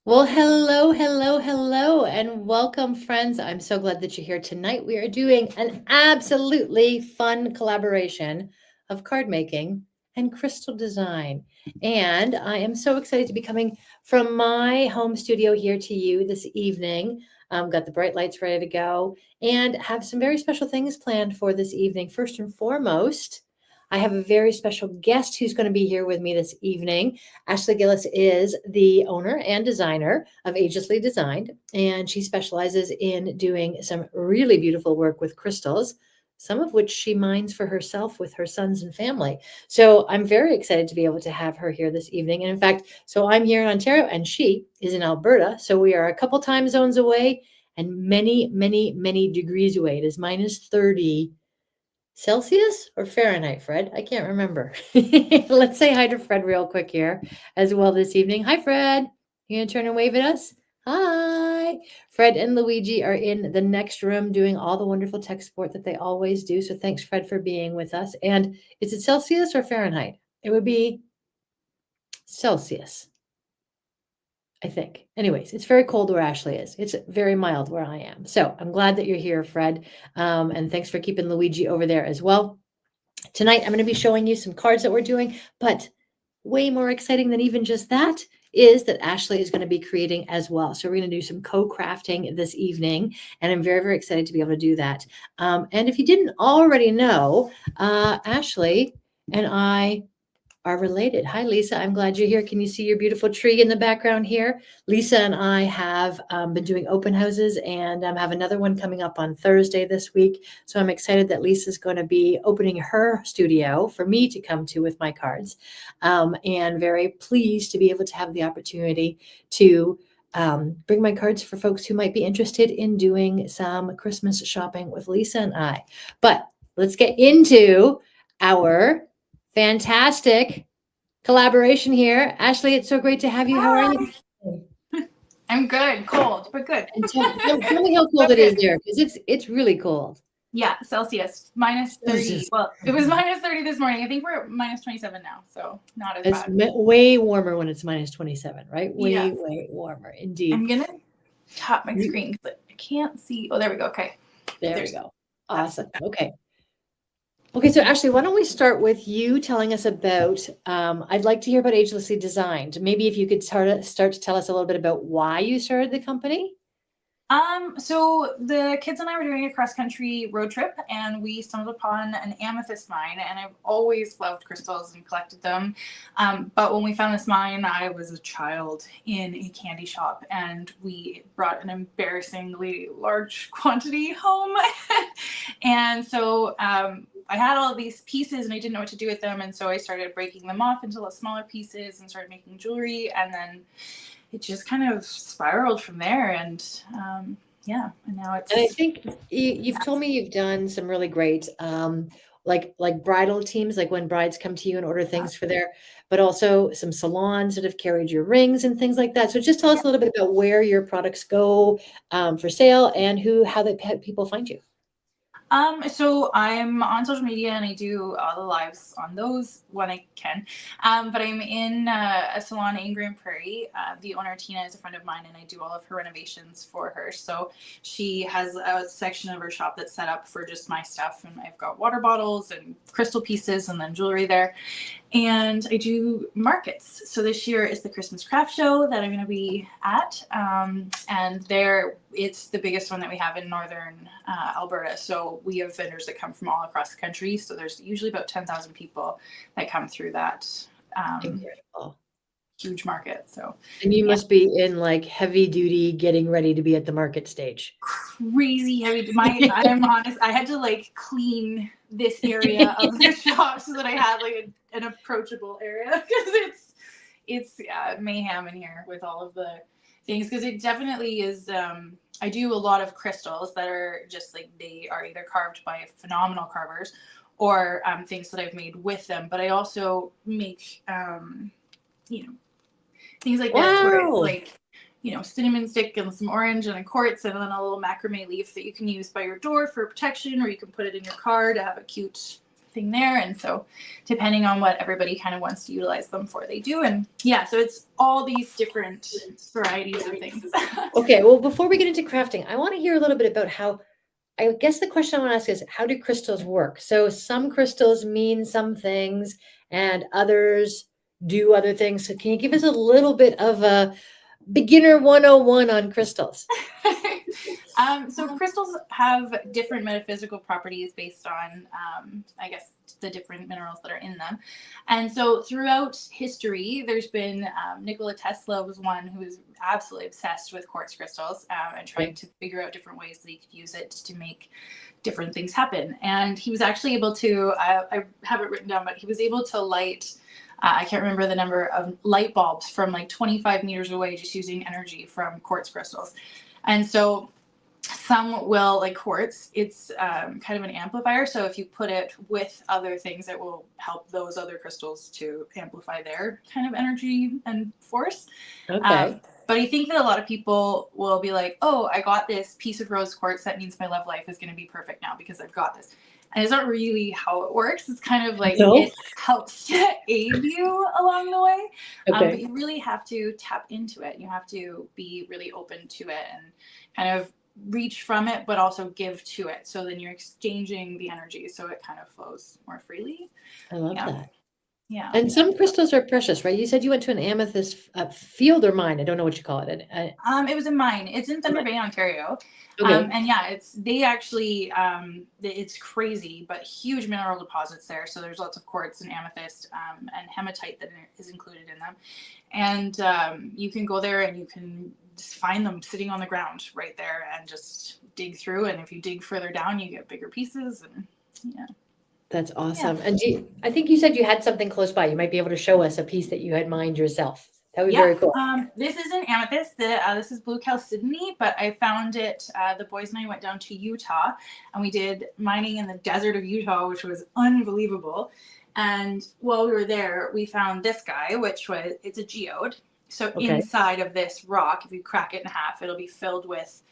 Well, hello, hello, hello, and welcome, friends. I'm so glad that you're here tonight. We are doing an absolutely fun collaboration of card making and crystal design. And I am so excited to be coming from my home studio here to you this evening. Got the bright lights ready to go and have some very special things planned for this evening. First and foremost, I have a very special guest who's going to be here with me this evening. Ashley Gillis is the owner and designer of Agelessly Designed, and she specializes in doing some really beautiful work with crystals, some of which she mines for herself with her sons and family. So I'm very excited to be able to have her here this evening. And in fact, so I'm here in Ontario and she is in Alberta. So we are a couple time zones away and many, many, many degrees away. It is minus 30 Celsius or Fahrenheit, Fred? I can't remember. Let's say hi to Fred real quick here as well this evening. Hi, Fred. You gonna turn and wave at us? Hi. Fred and Luigi are in the next room doing all the wonderful tech support that they always do. So thanks, Fred, for being with us. And is it Celsius or Fahrenheit? It would be Celsius, I think. Anyways, it's very cold where Ashley is. It's very mild where I am. So I'm glad that you're here, Fred. And thanks for keeping Luigi over there as well. Tonight, I'm going to be showing you some cards that we're doing, but way more exciting than even just that is that Ashley is going to be creating as well. So we're going to do some co-crafting this evening, and I'm very, very excited to be able to do that. And if you didn't already know, Ashley and I are related. Hi, Lisa. I'm glad you're here. Can you see your beautiful tree in the background here? Lisa and I have been doing open houses and have another one coming up on Thursday this week. So I'm excited that Lisa's going to be opening her studio for me to come to with my cards. And very pleased to be able to have the opportunity to bring my cards for folks who might be interested in doing some Christmas shopping with Lisa and I. But let's get into our fantastic collaboration here. Ashley, it's so great to have you. How are you? I'm good. Cold, but good. And tell me how cold it is there, because it's really cold. Yeah, Celsius minus 30. Celsius. Well, it was minus 30 this morning. I think we're at minus 27 now, so not as It's bad. way warmer when it's minus 27, right? Way, Yes. way warmer indeed. I'm gonna tap my screen because I can't see. Oh, there we go. Okay. There we There's go. that's Awesome. Okay. Okay, so Ashley, why don't we start with you telling us about, I'd like to hear about Agelessly Designed. Maybe if you could start to tell us a little bit about why you started the company. So the kids and I were doing a cross country road trip and we stumbled upon an amethyst mine, and I've always loved crystals and collected them. But when we found this mine, I was a child in a candy shop and we brought an embarrassingly large quantity home. And so I had all of these pieces and I didn't know what to do with them. And so I started breaking them off into smaller pieces and started making jewelry. And then it just kind of spiraled from there. And yeah, and now it's. And I think you've told me you've done some really great, like bridal teams, like when brides come to you and order things for their, but also some salons that have carried your rings and things like that. So just tell us a little bit about where your products go for sale and how people find you. So I'm on social media and I do all the lives on those when I can. But I'm in a salon in Grand Prairie. The owner, Tina, is a friend of mine and I do all of her renovations for her. So she has a section of her shop that's set up for just my stuff. And I've got water bottles and crystal pieces and then jewelry there. And I do markets. So this year is the Christmas craft show that I'm going to be at. And there, it's the biggest one that we have in northern Alberta. So we have vendors that come from all across the country. So there's usually about 10,000 people that come through that Incredible. huge market. So, And you yeah. must be in like heavy duty, getting ready to be at the market stage. Crazy heavy. I'm honest. I had to like clean this area of the shop so that I had like an approachable area because it's mayhem in here with all of the things, because it definitely is. I do a lot of crystals that are just like, they are either carved by phenomenal carvers or things that I've made with them. But I also make things like this where it's Wow. like, cinnamon stick and some orange and a quartz and then a little macrame leaf that you can use by your door for protection, or you can put it in your car to have a cute thing there. And so depending on what everybody kind of wants to utilize them for, they do. And yeah, so it's all these different varieties of things. Okay, well, before we get into crafting, I want to hear a little bit about how, I guess the question I want to ask is, how do crystals work? So some crystals mean some things and others do other things. So can you give us a little bit of a beginner 101 on crystals? So crystals have different metaphysical properties based on, I guess, the different minerals that are in them. And so throughout history, there's been Nikola Tesla was one who was absolutely obsessed with quartz crystals and trying to figure out different ways that he could use it to make different things happen. And he was actually able to, I have it written down, but he was able to light, I can't remember the number of light bulbs from like 25 meters away just using energy from quartz crystals. And so some will, like quartz, it's kind of an amplifier. So if you put it with other things, it will help those other crystals to amplify their kind of energy and force. Okay. But I think that a lot of people will be like, oh, I got this piece of rose quartz. That means my love life is going to be perfect now because I've got this. And it's not really how it works. It's kind of like it helps to aid you along the way. But you really have to tap into it. You have to be really open to it and kind of reach from it, but also give to it. So then you're exchanging the energy so it kind of flows more freely. I love that. Yeah. And some crystals are precious, right? You said you went to an amethyst field or mine. I don't know what you call it. It was a mine. It's in Thunder Bay, Ontario. And yeah, they actually, it's crazy, but huge mineral deposits there. So there's lots of quartz and amethyst and hematite that is included in them. And you can go there and you can just find them sitting on the ground right there and just dig through. And if you dig further down, you get bigger pieces. And yeah. That's awesome. And I think you said you had something close by. You might be able to show us a piece that you had mined yourself. That would be very cool. This is an amethyst. This is blue chalcedony, but I found it. The boys and I went down to Utah, and we did mining in the desert of Utah, which was unbelievable. And while we were there, we found this guy, it's a geode. So inside of this rock, if you crack it in half, it'll be filled with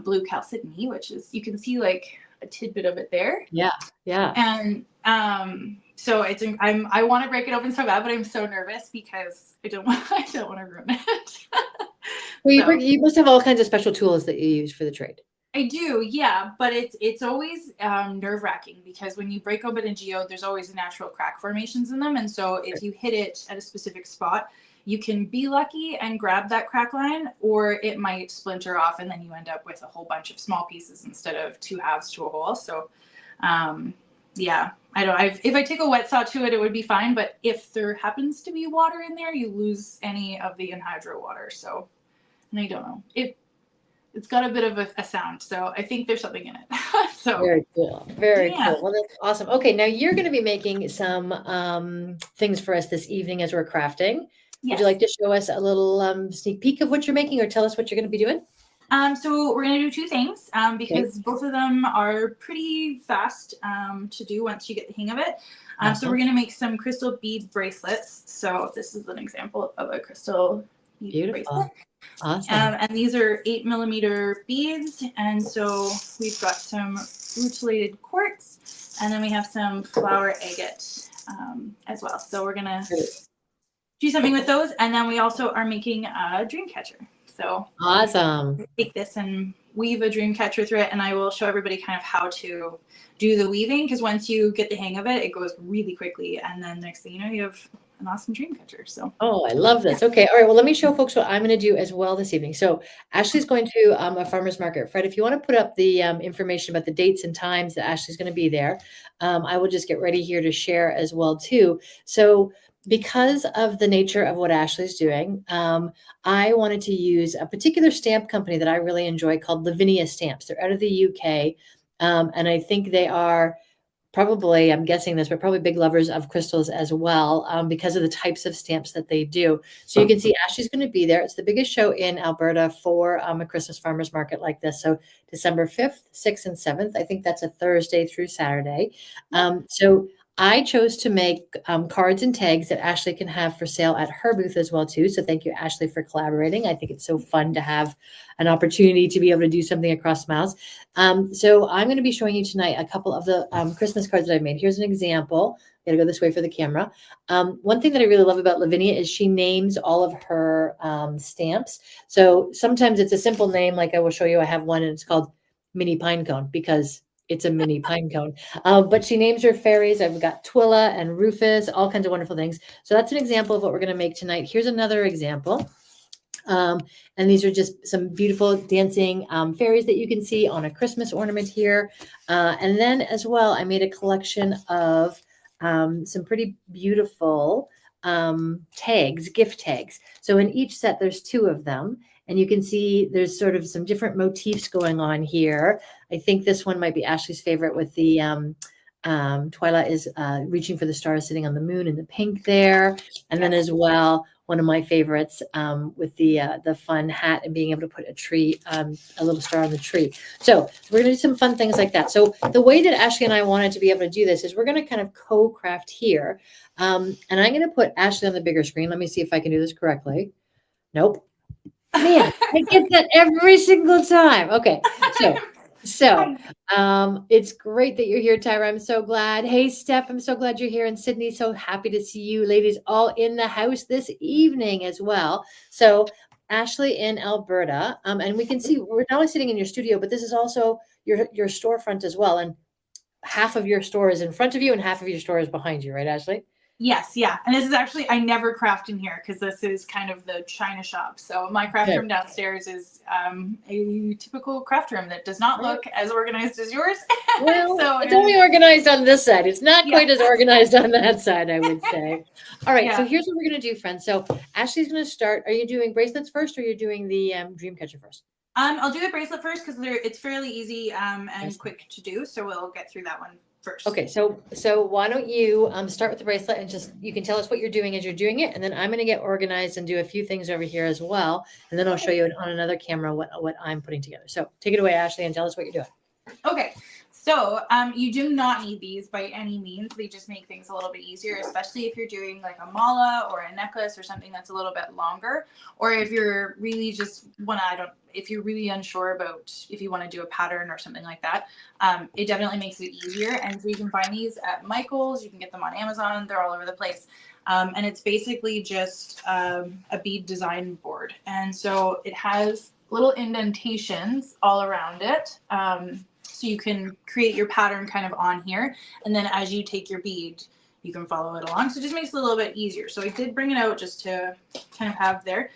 blue chalcedony, which is, you can see like a tidbit of it there. Yeah. And so I want to break it open so bad, but I'm so nervous because I don't want to ruin it. Well, you must have all kinds of special tools that you use for the trade. I do, yeah, but it's always nerve-wracking because when you break open a geode, there's always natural crack formations in them, and so if you hit it at a specific spot, you can be lucky and grab that crack line, or it might splinter off, and then you end up with a whole bunch of small pieces instead of two halves to a whole. So, yeah, if I take a wet saw to it, it would be fine. But if there happens to be water in there, you lose any of the anhydro water. So, and I don't know. It's got a bit of a sound, so I think there's something in it. So very cool. Very cool. Well, that's awesome. Okay, now you're going to be making some things for us this evening as we're crafting. Yes. Would you like to show us a little sneak peek of what you're making, or tell us what you're going to be doing? So we're going to do two things because both of them are pretty fast to do once you get the hang of it. So we're going to make some crystal bead bracelets. So this is an example of a crystal bead bracelet. Awesome. And these are 8mm beads. And so we've got some rutilated quartz, and then we have some flower agate as well. So we're going to do something with those. And then we also are making a dream catcher. So awesome. Take this and weave a dream catcher through it, and I will show everybody kind of how to do the weaving, because once you get the hang of it, it goes really quickly, and then next thing you know, you have an awesome dream catcher. So I love this. Okay, all right, well, let me show folks what I'm going to do as well this evening. So Ashley's going to a farmer's market. Fred, if you want to put up the information about the dates and times that Ashley's going to be there, I will just get ready here to share as well too. So because of the nature of what Ashley's doing, I wanted to use a particular stamp company that I really enjoy called Lavinia Stamps. They're out of the UK, and I think they are probably, I'm guessing this, but probably big lovers of crystals as well, because of the types of stamps that they do. So you can see Ashley's going to be there. It's the biggest show in Alberta for a Christmas farmers market like this. So December 5th, 6th, and 7th. I think that's a Thursday through Saturday. So I chose to make cards and tags that Ashley can have for sale at her booth as well too. So thank you, Ashley, for collaborating. I think it's so fun to have an opportunity to be able to do something across miles. So I'm going to be showing you tonight a couple of the Christmas cards that I've made. Here's an example. I'm going to go this way for the camera. One thing that I really love about Lavinia is she names all of her stamps. So sometimes it's a simple name, like I will show you. I have one and it's called Mini Pine Cone because it's a mini pine cone. But she names her fairies. I've got Twilla and Rufus, all kinds of wonderful things. So that's an example of what we're going to make tonight. Here's another example. And these are just some beautiful dancing fairies that you can see on a Christmas ornament here. And then as well, I made a collection of some pretty beautiful tags, gift tags. So in each set, there's 2 of them. And you can see there's sort of some different motifs going on here. I think this one might be Ashley's favorite with the Twyla is reaching for the stars sitting on the moon in the pink there. And then as well, one of my favorites with the fun hat and being able to put a little star on the tree. So we're going to do some fun things like that. So the way that Ashley and I wanted to be able to do this is we're going to kind of co-craft here. And I'm going to put Ashley on the bigger screen. Let me see if I can do this correctly. Nope. Man, I get that every single time. Okay. So it's great that you're here, Tyra. I'm so glad. Hey, Steph, I'm so glad you're here. And Sydney, so happy to see you ladies all in the house this evening as well. So Ashley in Alberta, and we can see we're not only sitting in your studio, but this is also your storefront as well. And half of your store is in front of you and half of your store is behind you, right, Ashley? Yes, yeah. And this is actually, I never craft in here because this is kind of the China shop. So my craft room downstairs is a typical craft room that does not look as organized as yours. Well, so it's only organized on this side. It's not quite as organized on that side, I would say. All right, so here's what we're going to do, friends. So Ashley's going to start. Are you doing bracelets first or are you doing the dream catcher first? I'll do the bracelet first because it's fairly easy and quick to do. So we'll get through that one first. Okay, so why don't you start with the bracelet and just you can tell us what you're doing as you're doing it, and then I'm going to get organized and do a few things over here as well, and then I'll show you on another camera what I'm putting together. So take it away, Ashley, and tell us what you're doing. Okay. So you do not need these by any means. They just make things a little bit easier, especially if you're doing like a mala or a necklace or something that's a little bit longer, or if you're really just if you're really unsure about if you want to do a pattern or something like that. It definitely makes it easier. And so you can find these at Michael's. You can get them on Amazon. They're all over the place. And it's basically just a bead design board. And so it has little indentations all around it. So you can create your pattern kind of on here. And then as you take your bead, you can follow it along. So it just makes it a little bit easier. So I did bring it out just to kind of have there.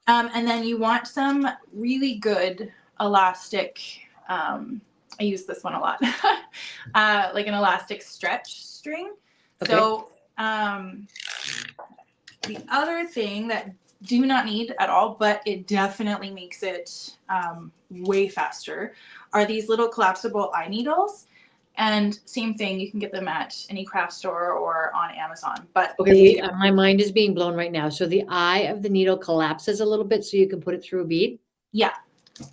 And then you want some really good elastic. I use this one a lot, like an elastic stretch string. Okay. So the other thing that do not need at all, but it definitely makes it way faster, are these little collapsible eye needles. And same thing, you can get them at any craft store or on Amazon. But okay, my mind is being blown right now. So the eye of the needle collapses a little bit so you can put it through a bead? Yeah.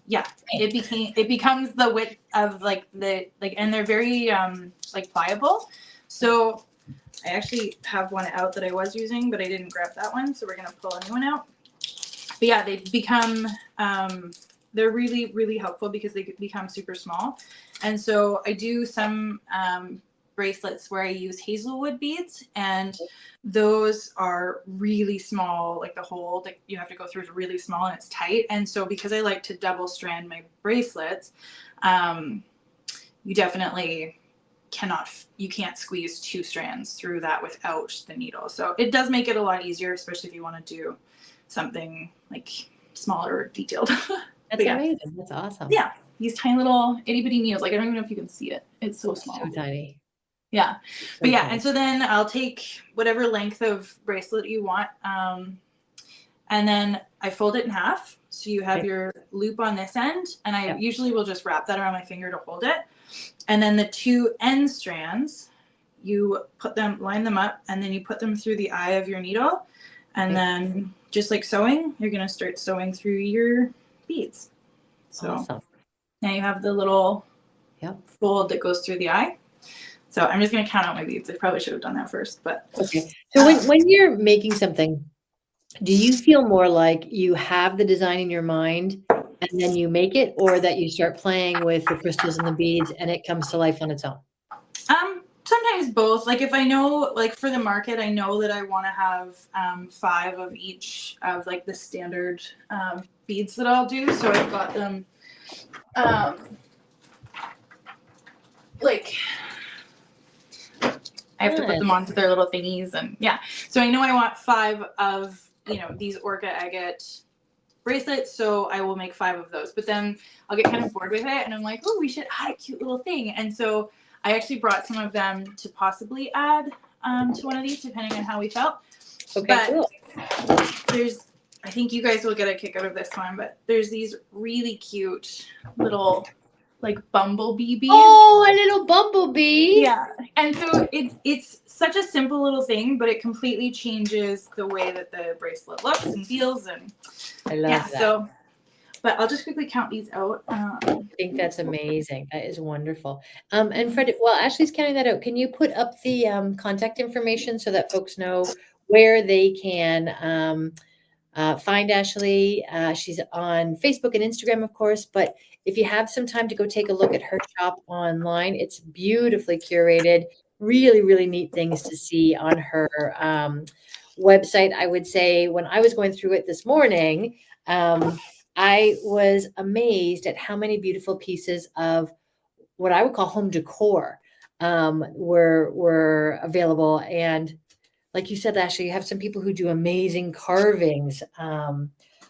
Yeah. It becomes the width of and they're very like pliable. So I actually have one out that I was using, but I didn't grab that one. So we're going to pull a new one out. But yeah, they become, they're really, really helpful because they become super small. And so I do some bracelets where I use hazelwood beads, and those are really small, like the hole that you have to go through is really small and it's tight. And so because I like to double strand my bracelets, you definitely you can't squeeze 2 strands through that without the needle. So it does make it a lot easier, especially if you want to do something like smaller or detailed. That's amazing. That's awesome. Yeah. These tiny little itty bitty needles. Like I don't even know if you can see it. It's so small. So tiny. Yeah. But yeah. And so then I'll take whatever length of bracelet you want. And then I fold it in half. So you have your loop on this end, and I usually will just wrap that around my finger to hold it. And then the 2 end strands, you line them up, and then you put them through the eye of your needle. And then just like sewing, you're going to start sewing through your beads. So now you have the little fold that goes through the eye. So I'm just going to count out my beads. I probably should have done that first, but. Okay. So when you're making something, do you feel more like you have the design in your mind and then you make it, or that you start playing with the crystals and the beads and it comes to life on its own? Sometimes both. Like if I know, like for the market, I know that I want to have 5 of each of like the standard beads that I'll do. So I've got them like I have to put them onto their little thingies, and yeah. So I know I want 5 of, these orca agate bracelets, so I will make 5 of those. But then I'll get kind of bored with it, and I'm like, oh, we should add a cute little thing. And so I actually brought some of them to possibly add to one of these, depending on how we felt. Okay, cool. I think you guys will get a kick out of this one, but there's these really cute little like bumblebee beads. Oh, a little bumblebee. Yeah. And so it's such a simple little thing, but it completely changes the way that the bracelet looks and feels. And I love that. But I'll just quickly count these out. I think that's amazing. That is wonderful. And Fred, while Ashley's counting that out, can you put up the contact information so that folks know where they can find Ashley? She's on Facebook and Instagram, of course, but if you have some time to go take a look at her shop online, it's beautifully curated, really, really neat things to see on her website. I would say when I was going through it this morning, I was amazed at how many beautiful pieces of what I would call home decor were available. And like you said, Ashley, you have some people who do amazing carvings.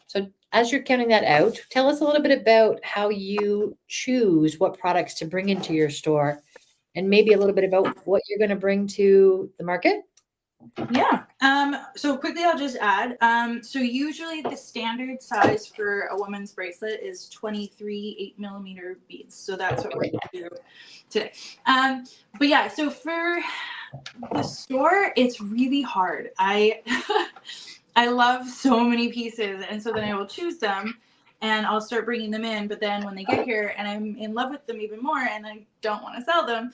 So as you're counting that out, tell us a little bit about how you choose what products to bring into your store, and maybe a little bit about what you're going to bring to the market. Yeah. So quickly, I'll just add. So usually the standard size for a woman's bracelet is 23 8mm beads. So that's what we're going to do today. But yeah, so for the store, it's really hard. I love so many pieces, and so then I will choose them and I'll start bringing them in. But then when they get here and I'm in love with them even more and I don't want to sell them,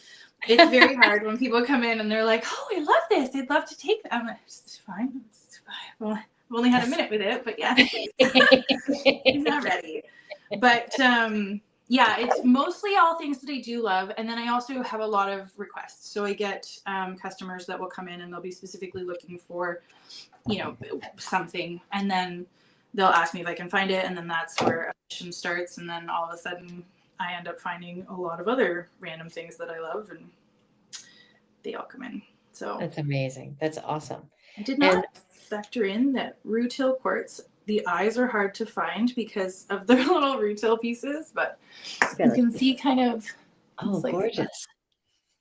it's very hard when people come in and they're like, oh, I love this. I'd love to take them. I'm like, it's fine. It's fine. Well, I've only had a minute with it, but yeah, I'm not ready. But yeah, it's mostly all things that I do love. And then I also have a lot of requests. So I get customers that will come in and they'll be specifically looking for, something. And then they'll ask me if I can find it. And then that's where a mission starts. And then all of a sudden I end up finding a lot of other random things that I love, and they all come in. So that's amazing. That's awesome. I did not factor in that rutile quartz. The eyes are hard to find because of their little rutile pieces, but you can see kind of. Oh, like gorgeous.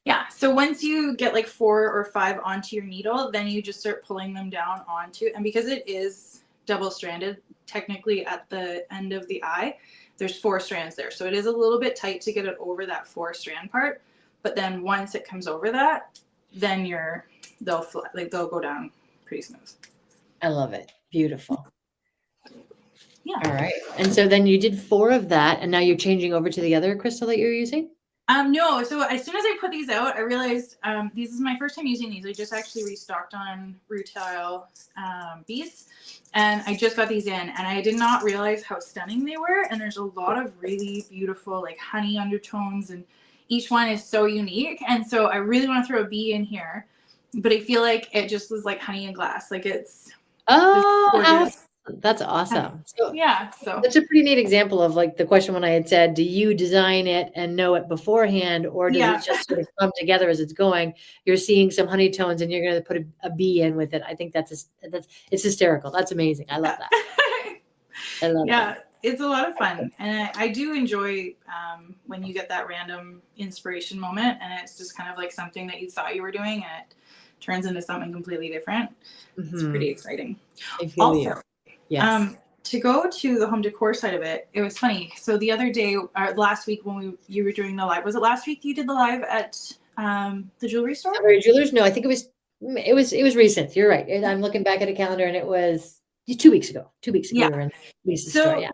Yeah. So once you get like 4 or 5 onto your needle, then you just start pulling them down onto, and because it is double stranded, technically at the end of the eye, there's 4 strands there. So it is a little bit tight to get it over that 4 strand part. But then once it comes over that, then they'll go down pretty smooth. I love it. Beautiful. Yeah. All right. And so then you did 4 of that, and now you're changing over to the other crystal that you're using? No. So as soon as I put these out, I realized this is my first time using these. I just actually restocked on rutile beads, and I just got these in, and I did not realize how stunning they were. And there's a lot of really beautiful like honey undertones, and each one is so unique. And so I really want to throw a bee in here, but I feel like it just was like honey and glass. Like it's that's awesome. So yeah, so that's a pretty neat example of like the question when I had said, do you design it and know it beforehand, or does it just sort of come together as it's going? You're seeing some honey tones and you're going to put a bee in with it. I think it's hysterical. That's amazing. I love that. I love that. It's a lot of fun, and I do enjoy when you get that random inspiration moment, and it's just kind of like something that you thought you were doing, and it turns into something completely different. It's pretty exciting. Also, yes. To go to the home decor side of it, it was funny. So the other day, or last week when you were doing the live, was it last week you did the live at the jewelry store? Jewelers? No, I think it was recent. You're right. I'm looking back at a calendar, and it was 2 weeks ago. 2 weeks ago, we were in Lisa's store. Yeah.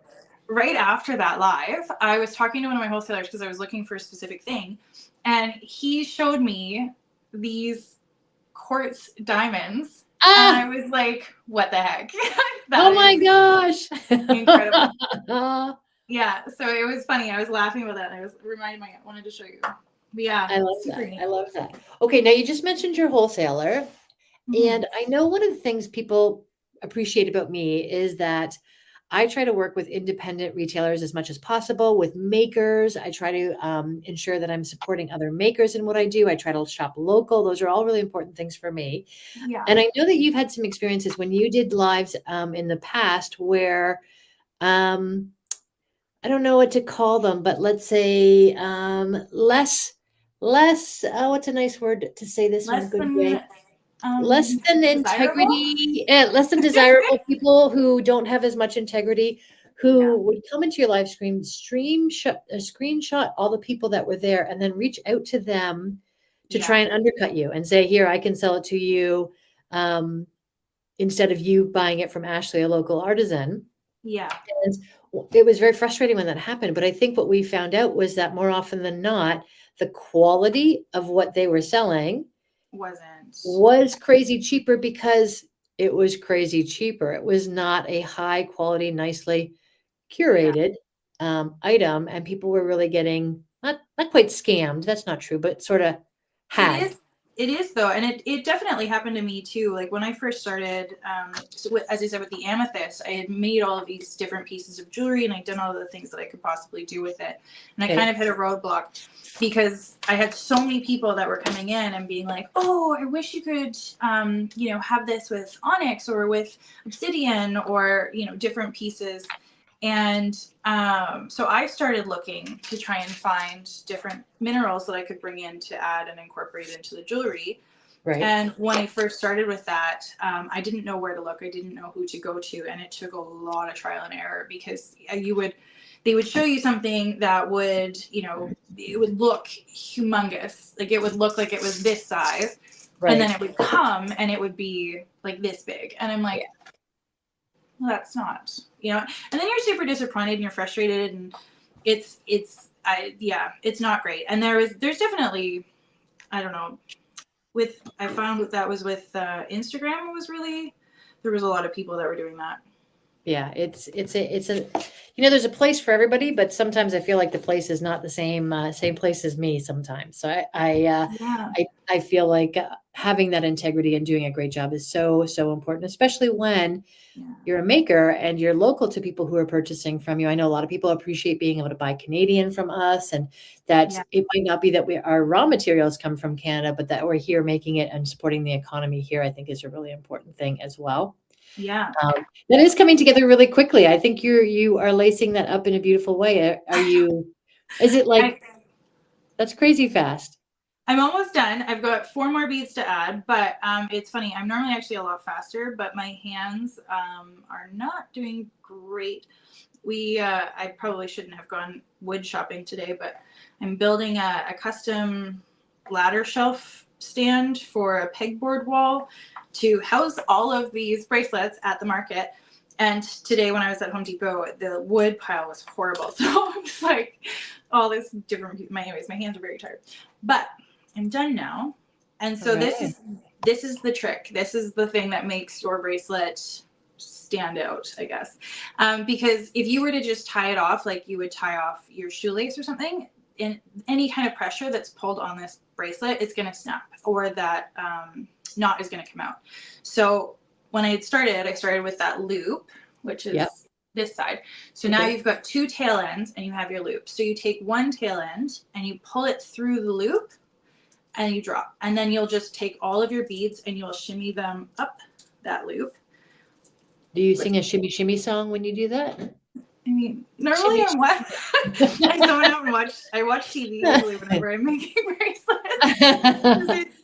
Right after that live, I was talking to one of my wholesalers because I was looking for a specific thing. and he showed me these quartz diamonds, and Ah, I was like, what the heck? oh That my is gosh. incredible. Yeah, so it was funny. I was laughing about that. I was reminded I wanted to show you. But yeah, I love super that. neat. I love that. Okay, now you just mentioned your wholesaler, Mm-hmm. and I know one of the things people appreciate about me is that I try to work with independent retailers as much as possible, with makers. I try to ensure that I'm supporting other makers in what I do. I try to shop local. Those are all really important things for me. Yeah. And I know that you've had some experiences when you did lives in the past where um, I don't know what to call them, but let's say less. What's a nice word to say this in a Less good way? than Less than desirable. integrity, less than desirable people who don't have as much integrity, Yeah. who would come into your live screenshot all the people that were there, and then reach out to them to Yeah. try and undercut you and say, "Here, I can sell it to you," um, instead of you buying it from Ashley, a local artisan. Yeah. And it was very frustrating when that happened, but I think what we found out was that more often than not, the quality of what they were selling Wasn't. was crazy cheaper because it was crazy cheaper. It was not a high quality, nicely Yeah. curated, item, and people were really getting not quite scammed, that's not true, but sorta It had. is. It is though, and it definitely happened to me too. Like when I first started, so as I said with the amethyst, I had made all of these different pieces of jewelry, and I'd done all of the things that I could possibly do with it. And I kind Okay. of hit a roadblock because I had so many people that were coming in and being like, "Oh, I wish you could, have this with onyx or with obsidian or different pieces." And so I started looking to try and find different minerals that I could bring in to add and incorporate into the jewelry. Right. And when I first started with that, I didn't know where to look. I didn't know who to go to, and it took a lot of trial and error because they would show you something that would, it would look humongous, like it would look like it was this size, and then Right. it would come and it would be like this big, and I'm like, well, that's not, and then you're super disappointed and you're frustrated, and it's not great. And there's definitely, I don't know, I found that was with Instagram, was really, there was a lot of people that were doing that. Yeah, it's a there's a place for everybody, but sometimes I feel like the place is not the same place as me sometimes. So Yeah. I feel like having that integrity and doing a great job is so important, especially when Yeah. you're a maker and you're local to people who are purchasing from you. I know a lot of people appreciate being able to buy Canadian from us, and that Yeah. it might not be that our raw materials come from Canada, but that we're here making it and supporting the economy here, I think is a really important thing as well. Yeah. That is coming together really quickly. I think you are lacing that up in a beautiful way. Is it I, like that's crazy fast? I'm almost done. I've got 4 more beads to add, but it's funny. I'm normally actually a lot faster, but my hands are not doing great. I probably shouldn't have gone wood shopping today, but I'm building a custom ladder shelf stand for a pegboard wall to house all of these bracelets at the market. And today when I was at Home Depot, the wood pile was horrible. So I'm just like all this different, anyways, my hands are very tired, but I'm done now. And so this Okay. is this is the trick. This is the thing that makes your bracelet stand out, I guess. Because if you were to just tie it off like you would tie off your shoelace or something, in any kind of pressure that's pulled on this bracelet, it's going to snap, or that knot is going to come out. So when I started with that loop, which Yep. is this side. So now Okay. you've got 2 tail ends and you have your loop. So you take one tail end and you pull it through the loop and you drop. And then you'll just take all of your beads and you'll shimmy them up that loop. Do you sing a shimmy shimmy song when you do that? I mean, normally Shimmy. I'm what? I don't have much. I watch TV usually whenever I'm making bracelets.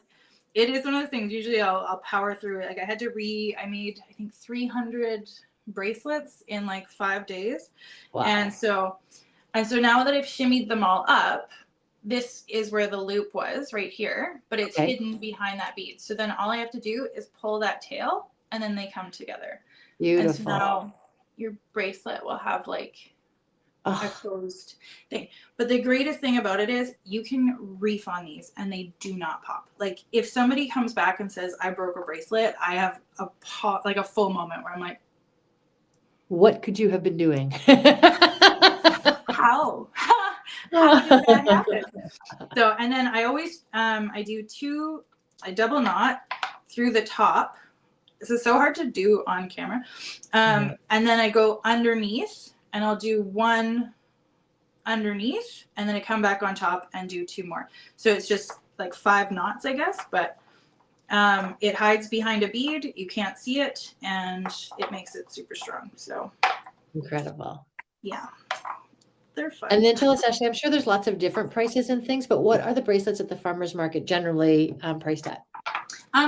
It is one of those things. Usually I'll power through it. Like I made I think 300 bracelets in like 5 days. And Wow. so now that I've shimmied them all up, this is where the loop was right here, but it's Okay. hidden behind that bead. So then all I have to do is pull that tail and then they come together. And so Beautiful. now your bracelet will have like a closed thing. But the greatest thing about it is you can reef on these and they do not pop. Like if somebody comes back and says, I broke a bracelet, I have a pop, like a full moment where I'm like, what could you have been doing? How? How did that happen? So, and then I always, I do I double knot through the top. This is so hard to do on camera. And then I go underneath and I'll do one underneath and then I come back on top and do 2 more. So it's just like 5 knots, I guess, but it hides behind a bead. You can't see it and it makes it super strong. So incredible. Yeah. They're fun. And then tell us, Ashley, I'm sure there's lots of different prices and things, but what are the bracelets at the farmer's market generally priced at?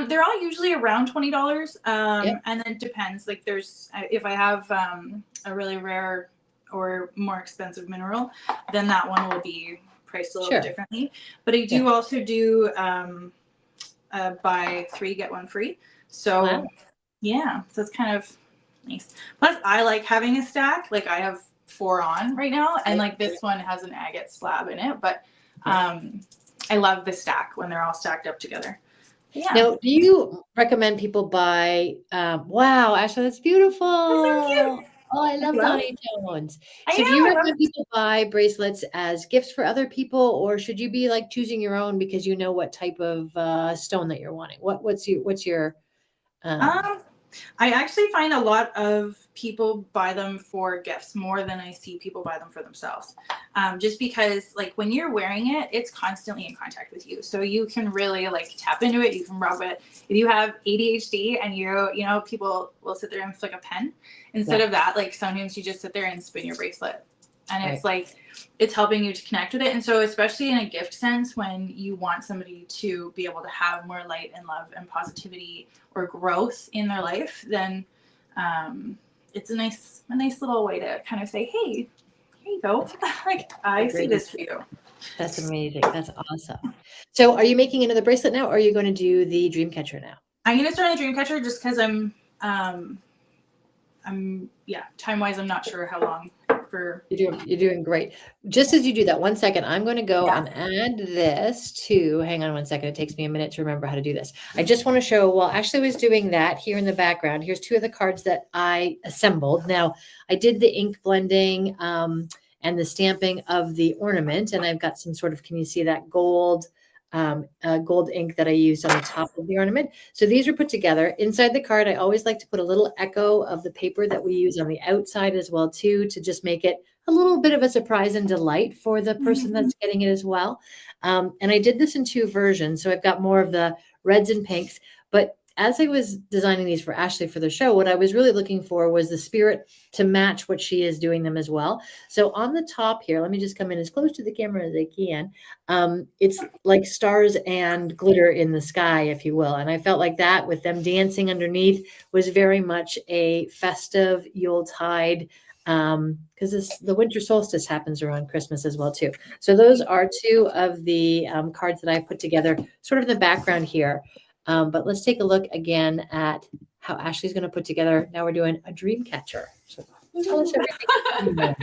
They're all usually around $20. Yep. And then it depends. Like there's, if I have a really rare or more expensive mineral, then that one will be priced a little bit differently. But I do also do buy 3, get 1 free. So yeah, so it's kind of nice. Plus I like having a stack. Like I have 4 on right now, and like this one has an agate slab in it, but I love the stack when they're all stacked up together. Yeah. Now, do you recommend people buy, wow, Ashley, that's beautiful. That's so cute. Oh, I love honey tones. I So do you know, recommend people buy bracelets as gifts for other people, or should you be like choosing your own because you know what type of stone that you're wanting? What's your I actually find a lot of people buy them for gifts more than I see people buy them for themselves. Just because like when you're wearing it, it's constantly in contact with you. So you can really like tap into it. You can rub it. If you have ADHD and you know, people will sit there and flick a pen instead of that. Like sometimes you just sit there and spin your bracelet and it's like, it's helping you to connect with it. And so especially in a gift sense, when you want somebody to be able to have more light and love and positivity or growth in their life, then it's a nice little way to kind of say, hey, here you go. Like I see this for you. That's amazing. That's awesome. So are you making another bracelet now, or are you going to do the dream catcher now? I'm going to start on the dream catcher just because I'm time wise, I'm not sure how long. You're doing great. Just as you do that, 1 second, I'm going to go and add this to, hang on 1 second. It takes me a minute to remember how to do this. I just want to show, while Ashley was doing that here in the background, here's 2 of the cards that I assembled. Now I did the ink blending and the stamping of the ornament. And I've got some sort of, can you see that gold ink that I used on the top of the ornament. So these are put together inside the card. I always like to put a little echo of the paper that we use on the outside as well too, to just make it a little bit of a surprise and delight for the person that's getting it as well. And I did this in 2 versions. So I've got more of the reds and pinks, but as I was designing these for Ashley for the show, what I was really looking for was the spirit to match what she is doing them as well. So on the top here, let me just come in as close to the camera as I can. It's like stars and glitter in the sky, if you will. And I felt like that with them dancing underneath was very much a festive Yuletide, because the winter solstice happens around Christmas as well too. So those are 2 of the cards that I put together sort of in the background here. But let's take a look again at how Ashley's going to put together. Now we're doing a dream catcher. So tell us everything.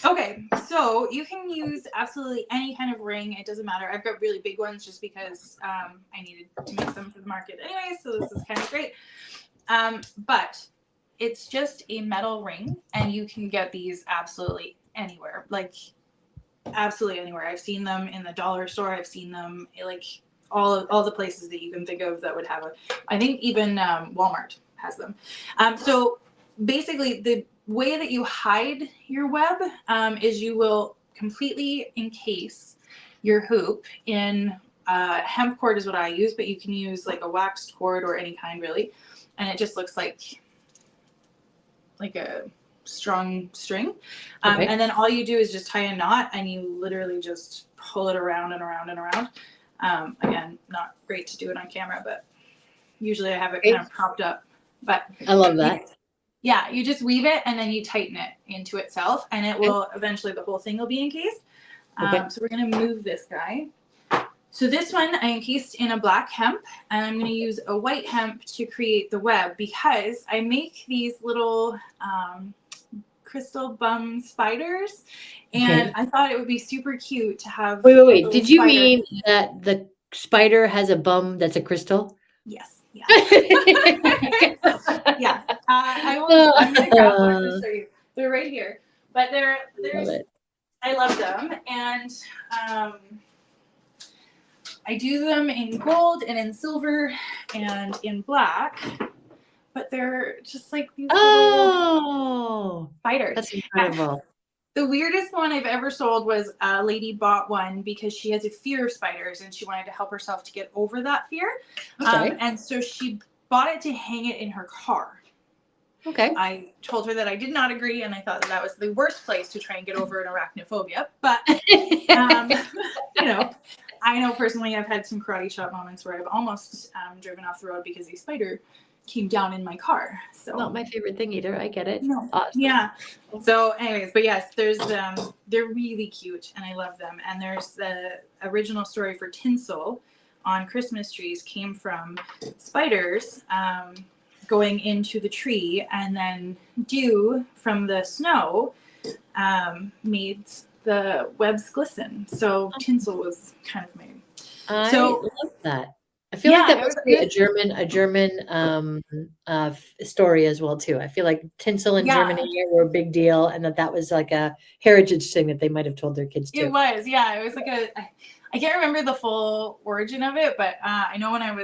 Okay, so you can use absolutely any kind of ring. It doesn't matter. I've got really big ones just because I needed to make them for the market anyway. So this is kind of great. But it's just a metal ring, and you can get these absolutely anywhere. Like absolutely anywhere. I've seen them in the dollar store. I've seen them like all the places that you can think of that would have I think even Walmart has them. So basically the way that you hide your web is you will completely encase your hoop in hemp cord is what I use, but you can use like a waxed cord or any kind really. And it just looks like a strong string. And then all you do is just tie a knot and you literally just pull it around and around and around. Again, not great to do it on camera, but usually I have it kind of propped up. But I love that. Yeah, you just weave it and then you tighten it into itself, and it will eventually, the whole thing will be encased. So we're going to move this guy. So this one I encased in a black hemp, and I'm going to use a white hemp to create the web because I make these little crystal bum spiders, and Okay. I thought it would be super cute to have Wait, wait, a wait. little Did you spider. mean that the spider has a bum that's a crystal? Yes, yeah. I Yes. I'm gonna grab one to show you. They're right here, but love it. I love them, and um, I do them in gold and in silver and in black, but they're just like these little Oh, spiders. that's And incredible. the weirdest one I've ever sold was a lady bought one because she has a fear of spiders and she wanted to help herself to get over that fear. Okay. And so she bought it to hang it in her car. Okay. I told her that I did not agree, and I thought that was the worst place to try and get over an arachnophobia. But, you know, I know personally I've had some karate chop moments where I've almost driven off the road because a spider came down in my car. So Not my favorite thing either. I get it. no, Awesome. yeah. So, anyways, but yes, there's they're really cute, and I love them. And there's the original story for tinsel on Christmas trees came from spiders. Going into the tree, and then dew from the snow made the webs glisten. So tinsel was kind of made. I So love that. I feel like yeah, that it was must be good. a German story as well too. I feel like tinsel in Yeah, Germany were a big deal, and that was like a heritage thing that they might have told their kids it too. was. Yeah, it was like I can't remember the full origin of it, but I know when I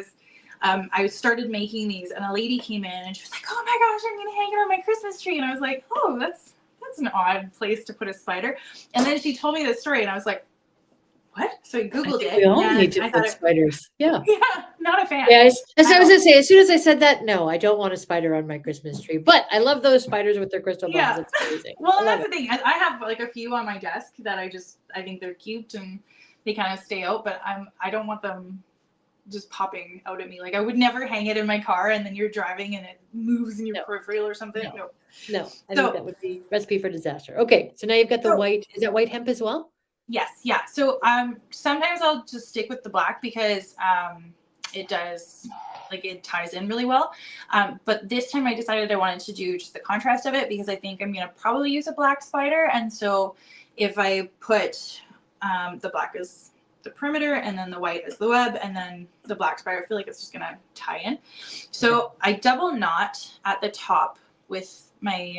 started making these, and a lady came in and she was like, "Oh my gosh, I'm gonna hang it on my Christmas tree," and I was like, "Oh, that's an odd place to put a spider." And then she told me this story, and I was like, "What?" So I I googled think we it, all need and to I thought, put spiders. Yeah. yeah, not a fan. Yeah, as I was Oh, gonna say, as soon as I said that, no, I don't want a spider on my Christmas tree. But I love those spiders with their crystal bums. yeah. It's amazing. Well, I and love that's it. the thing. I have like a few on my desk that I think they're cute and they kind of stay out, but I don't want them just popping out at me. Like I would never hang it in my car and then you're driving and it moves in your No, peripheral or something. no, No. no. I think So that would be recipe for disaster. Okay, so now you've got the so white. Is that white hemp as well? yes, yeah. So sometimes I'll just stick with the black because it does like it ties in really well. But this time I decided I wanted to do just the contrast of it because I think I'm gonna probably use a black spider. And so if I put the black as the perimeter and then the white as the web and then the black spider, I feel like it's just gonna tie in. Okay. So I double knot at the top with my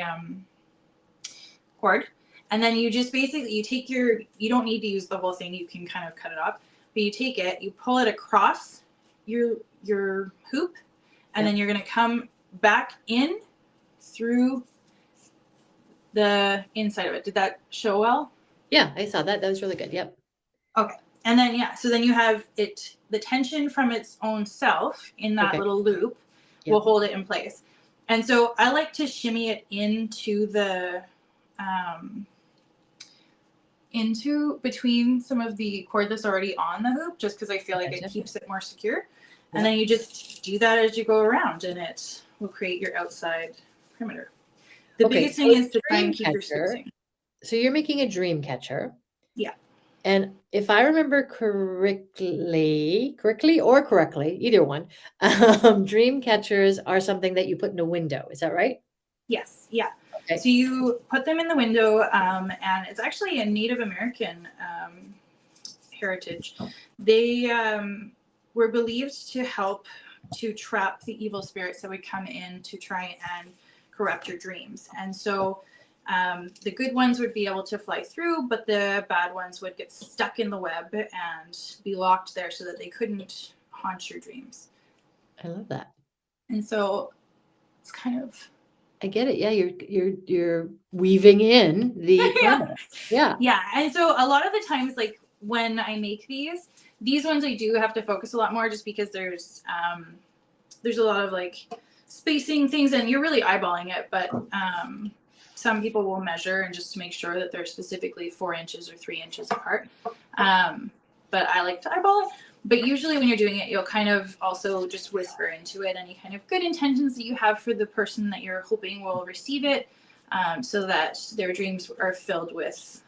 cord. And then you just basically you take you don't need to use the whole thing, you can kind of cut it off, but you take it, you pull it across your hoop, and Yeah. then you're going to come back in through the inside of it. Did that show well? Yeah, I saw that. That was really good. Yep. Okay. And then yeah, so then you have the tension from its own self in that Okay. little loop will Yep. hold it in place. And so I like to shimmy it into the into between some of the cord that's already on the hoop just because I feel like it Gotcha. keeps it more secure. And Yep. then you just do that as you go around and it will create your outside perimeter. The Okay, biggest so thing a is to try and dream keep your catcher. spacing. So you're making a dream catcher. Yeah. And if I remember correctly, either one, dream catchers are something that you put in a window. Is that right? Yes. Yeah. Okay. So you put them in the window, and it's actually a Native American heritage. They were believed to help to trap the evil spirits that would come in to try and corrupt your dreams. And so the good ones would be able to fly through, but the bad ones would get stuck in the web and be locked there so that they couldn't haunt your dreams. I love that. And so it's kind of I get it. Yeah, you're weaving in the yeah. perimeter. Yeah. Yeah. And so a lot of the times, like when I make these ones I do have to focus a lot more just because there's a lot of like spacing things and you're really eyeballing it, but some people will measure and just to make sure that they're specifically 4 inches or 3 inches apart. But I like to eyeball it. But usually when you're doing it, you'll kind of also just whisper into it any kind of good intentions that you have for the person that you're hoping will receive it, so that their dreams are filled with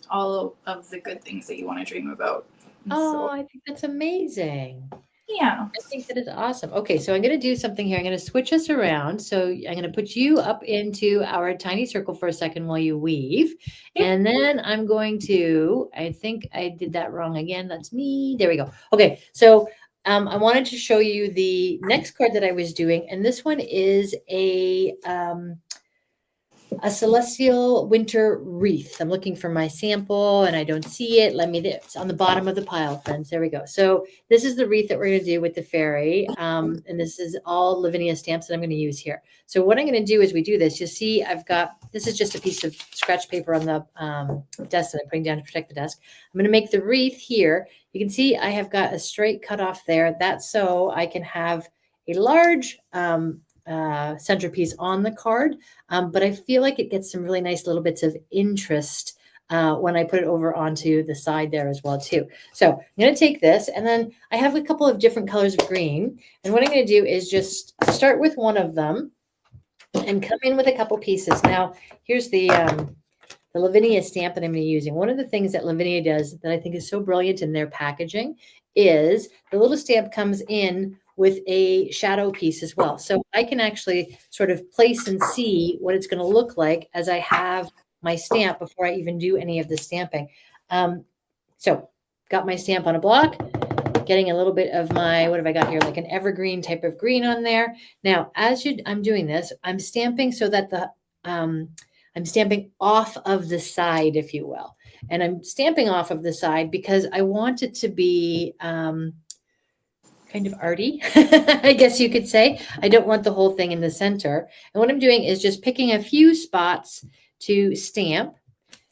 all of the good things that you want to dream about. And Oh, so I think that's amazing. Yeah. I think that is awesome. Okay, so I'm going to do something here. I'm going to switch us around. So I'm going to put you up into our tiny circle for a second while you weave. Yep. And then I'm going to, I think I did that wrong again. That's me. There we go. Okay, so I wanted to show you the next card that I was doing. And this one is a celestial winter wreath. I'm looking for my sample and I don't see it. It's on the bottom of the pile, friends. There we go. So this is the wreath that we're going to do with the fairy. And this is all Lavinia stamps that I'm going to use here. So what I'm going to do as we do this, you'll see this is just a piece of scratch paper on the desk that I'm putting down to protect the desk. I'm going to make the wreath here. You can see I have got a straight cut off there. That's so I can have a large centerpiece on the card. But I feel like it gets some really nice little bits of interest when I put it over onto the side there as well too. So I'm going to take this and then I have a couple of different colors of green. And what I'm going to do is just start with one of them and come in with a couple pieces. Now, here's the Lavinia stamp that I'm going to be using. One of the things that Lavinia does that I think is so brilliant in their packaging is the little stamp comes in with a shadow piece as well. So I can actually sort of place and see what it's going to look like as I have my stamp before I even do any of the stamping. So got my stamp on a block, getting a little bit of my, what have I got here? Like an evergreen type of green on there. Now, I'm doing this, I'm stamping so that I'm stamping off of the side, if you will. And I'm stamping off of the side because I want it to be kind of arty, I guess you could say. I don't want the whole thing in the center. And what I'm doing is just picking a few spots to stamp.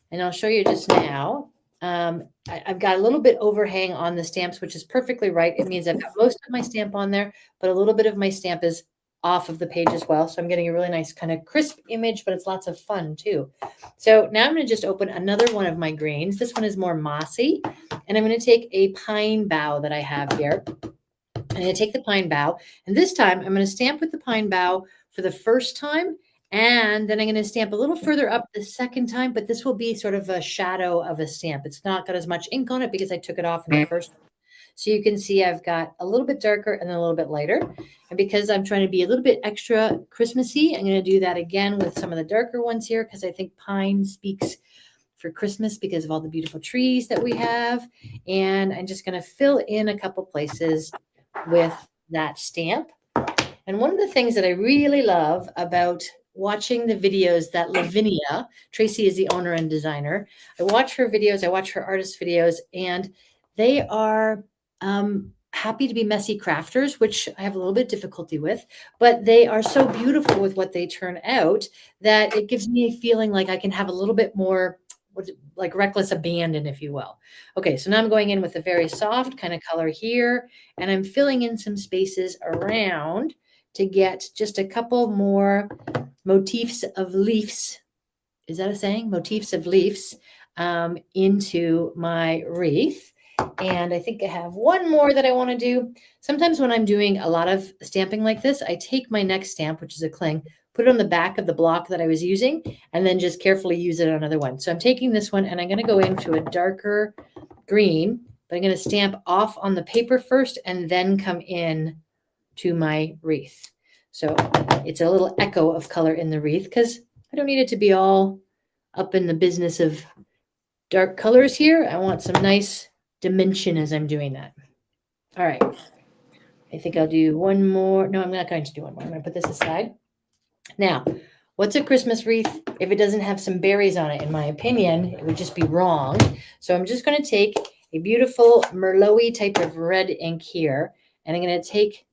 And I'll show you just now. I've got a little bit overhang on the stamps, which is perfectly right. It means I've got most of my stamp on there, but a little bit of my stamp is off of the page as well. So I'm getting a really nice kind of crisp image, but it's lots of fun too. So now I'm going to just open another one of my greens. This one is more mossy. And I'm going to take a pine bough that I have here. I'm going to take the pine bough, and this time I'm going to stamp with the pine bough for the first time, and then I'm going to stamp a little further up the second time, but this will be sort of a shadow of a stamp. It's not got as much ink on it because I took it off in the first one. So you can see I've got a little bit darker and then a little bit lighter. And because I'm trying to be a little bit extra Christmassy, I'm going to do that again with some of the darker ones here because I think pine speaks for Christmas because of all the beautiful trees that we have. And I'm just going to fill in a couple places with that stamp. And one of the things that I really love about watching the videos that Lavinia, Tracy is the owner and designer, I watch her videos, I watch her artist videos, and they are happy to be messy crafters, which I have a little bit of difficulty with, but they are so beautiful with what they turn out that it gives me a feeling like I can have a little bit more like reckless abandon, if you will. Okay, so now I'm going in with a very soft kind of color here, and I'm filling in some spaces around to get just a couple more motifs of leaves. Is that a saying? Motifs of leaves into my wreath. And I think I have one more that I want to do. Sometimes when I'm doing a lot of stamping like this, I take my next stamp, which is a cling, put it on the back of the block that I was using, and then just carefully use it on another one. So I'm taking this one and I'm going to go into a darker green, but I'm going to stamp off on the paper first and then come in to my wreath. So it's a little echo of color in the wreath because I don't need it to be all up in the business of dark colors here. I want some nice dimension as I'm doing that. All right. I think I'll do one more. No, I'm not going to do one more. I'm going to put this aside. Now, what's a Christmas wreath if it doesn't have some berries on it? In my opinion, it would just be wrong. So I'm just going to take a beautiful Merlot type of red ink here, and I'm going to take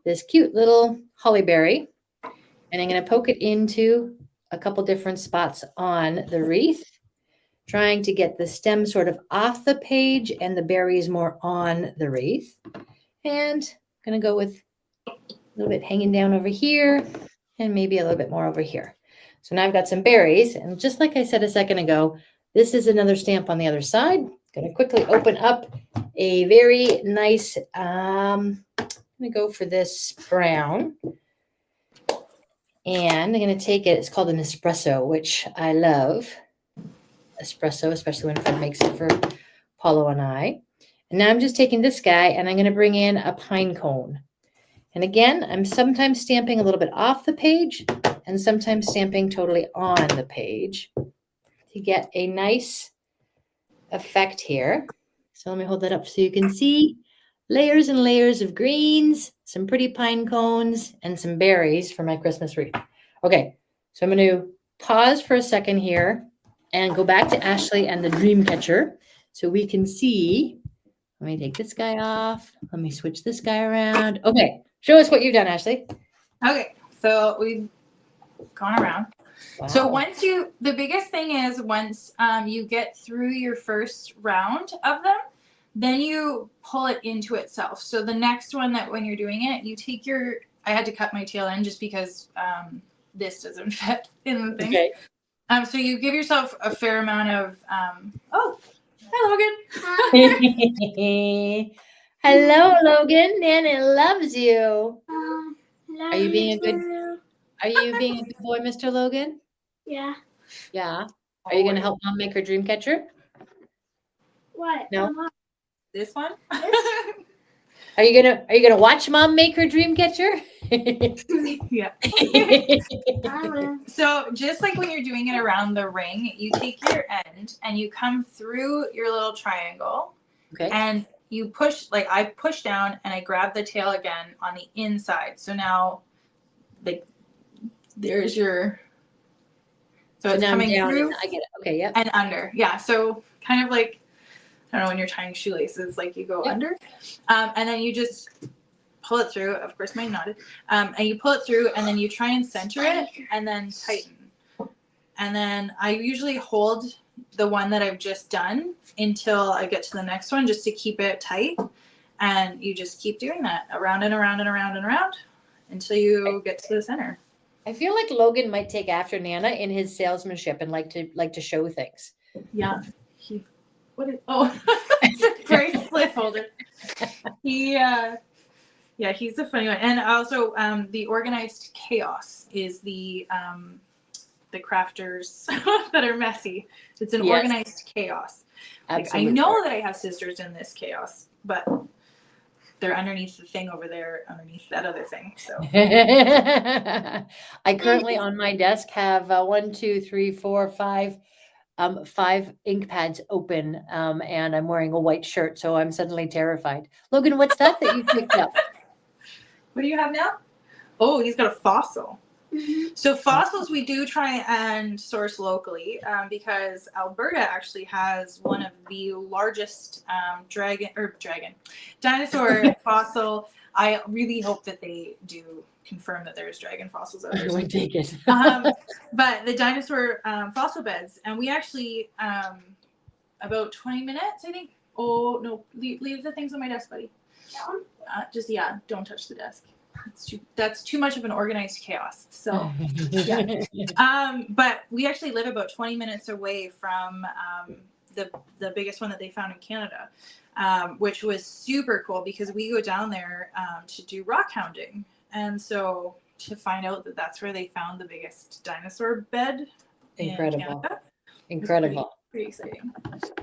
this cute little holly berry, and I'm going to poke it into a couple different spots on the wreath, trying to get the stem sort of off the page and the berries more on the wreath. And I'm going to go with a little bit hanging down over here and maybe a little bit more over here. So now I've got some berries. And just like I said a second ago, this is another stamp on the other side. I'm going to quickly open up a very nice, I'm going to go for this brown. And I'm going to take it, it's called an espresso, which I love. Espresso, especially when Fred makes it for Paulo and I. And now I'm just taking this guy and I'm going to bring in a pine cone. And again, I'm sometimes stamping a little bit off the page and sometimes stamping totally on the page to get a nice effect here. So let me hold that up so you can see layers and layers of greens, some pretty pine cones, and some berries for my Christmas wreath. Okay, so I'm going to pause for a second here and go back to Ashley and the dream catcher so we can see. Let me take this guy off. Let me switch this guy around. Okay, show us what you've done, Ashley. Okay, so we've gone around. Wow. So once the biggest thing is once you get through your first round of them, then you pull it into itself. So the next one that when you're doing it, you take I had to cut my tail end just because this doesn't fit in the thing. Okay. So you give yourself a fair amount of, oh, hi Logan. Hello, Logan. Nana loves you. Are you being a good boy, Mr. Logan? Yeah. Yeah. Are you going to help Mom make her dream catcher? What? No. This one? Are you gonna watch Mom make her dream catcher? Yeah. So just like when you're doing it around the ring, you take your end and you come through your little triangle. Okay. And you push, like I push down and I grab the tail again on the inside. So now, like, there's your. So it's now coming down through. I get it. Okay. Yep. And under. Yeah. So kind of like, I don't know, when you're tying shoelaces, like you go under, and then you just pull it through. Of course, mine nodded. And you pull it through, and then you try and center it, and then tighten. And then I usually hold the one that I've just done until I get to the next one, just to keep it tight. And you just keep doing that around and around and around and around until you get to the center. I feel like Logan might take after Nana in his salesmanship and like to show things. Yeah. Bracelet holder. Yeah, he's a funny one. And also, the organized chaos is the crafters that are messy. It's an organized chaos. Like, I know that I have sisters in this chaos, but they're underneath the thing over there, underneath that other thing. So I currently on my desk have 1, 2, 3, 4, 5. 5 ink pads open, and I'm wearing a white shirt, so I'm suddenly terrified. Logan, what's that you picked up? What do you have now? Oh, he's got a fossil. So fossils we do try and source locally because Alberta actually has one of the largest dinosaur fossil. I really hope that they do confirm that there's dragon fossils out there. I would take it. But the dinosaur fossil beds, and we actually about 20 minutes, I think. Oh no, leave the things on my desk, buddy. Don't touch the desk. That's too much of an organized chaos. So, yeah. But we actually live about 20 minutes away from the biggest one that they found in Canada, which was super cool because we go down there to do rock hounding. And so to find out that that's where they found the biggest dinosaur bed in Canada. Incredible. Pretty exciting.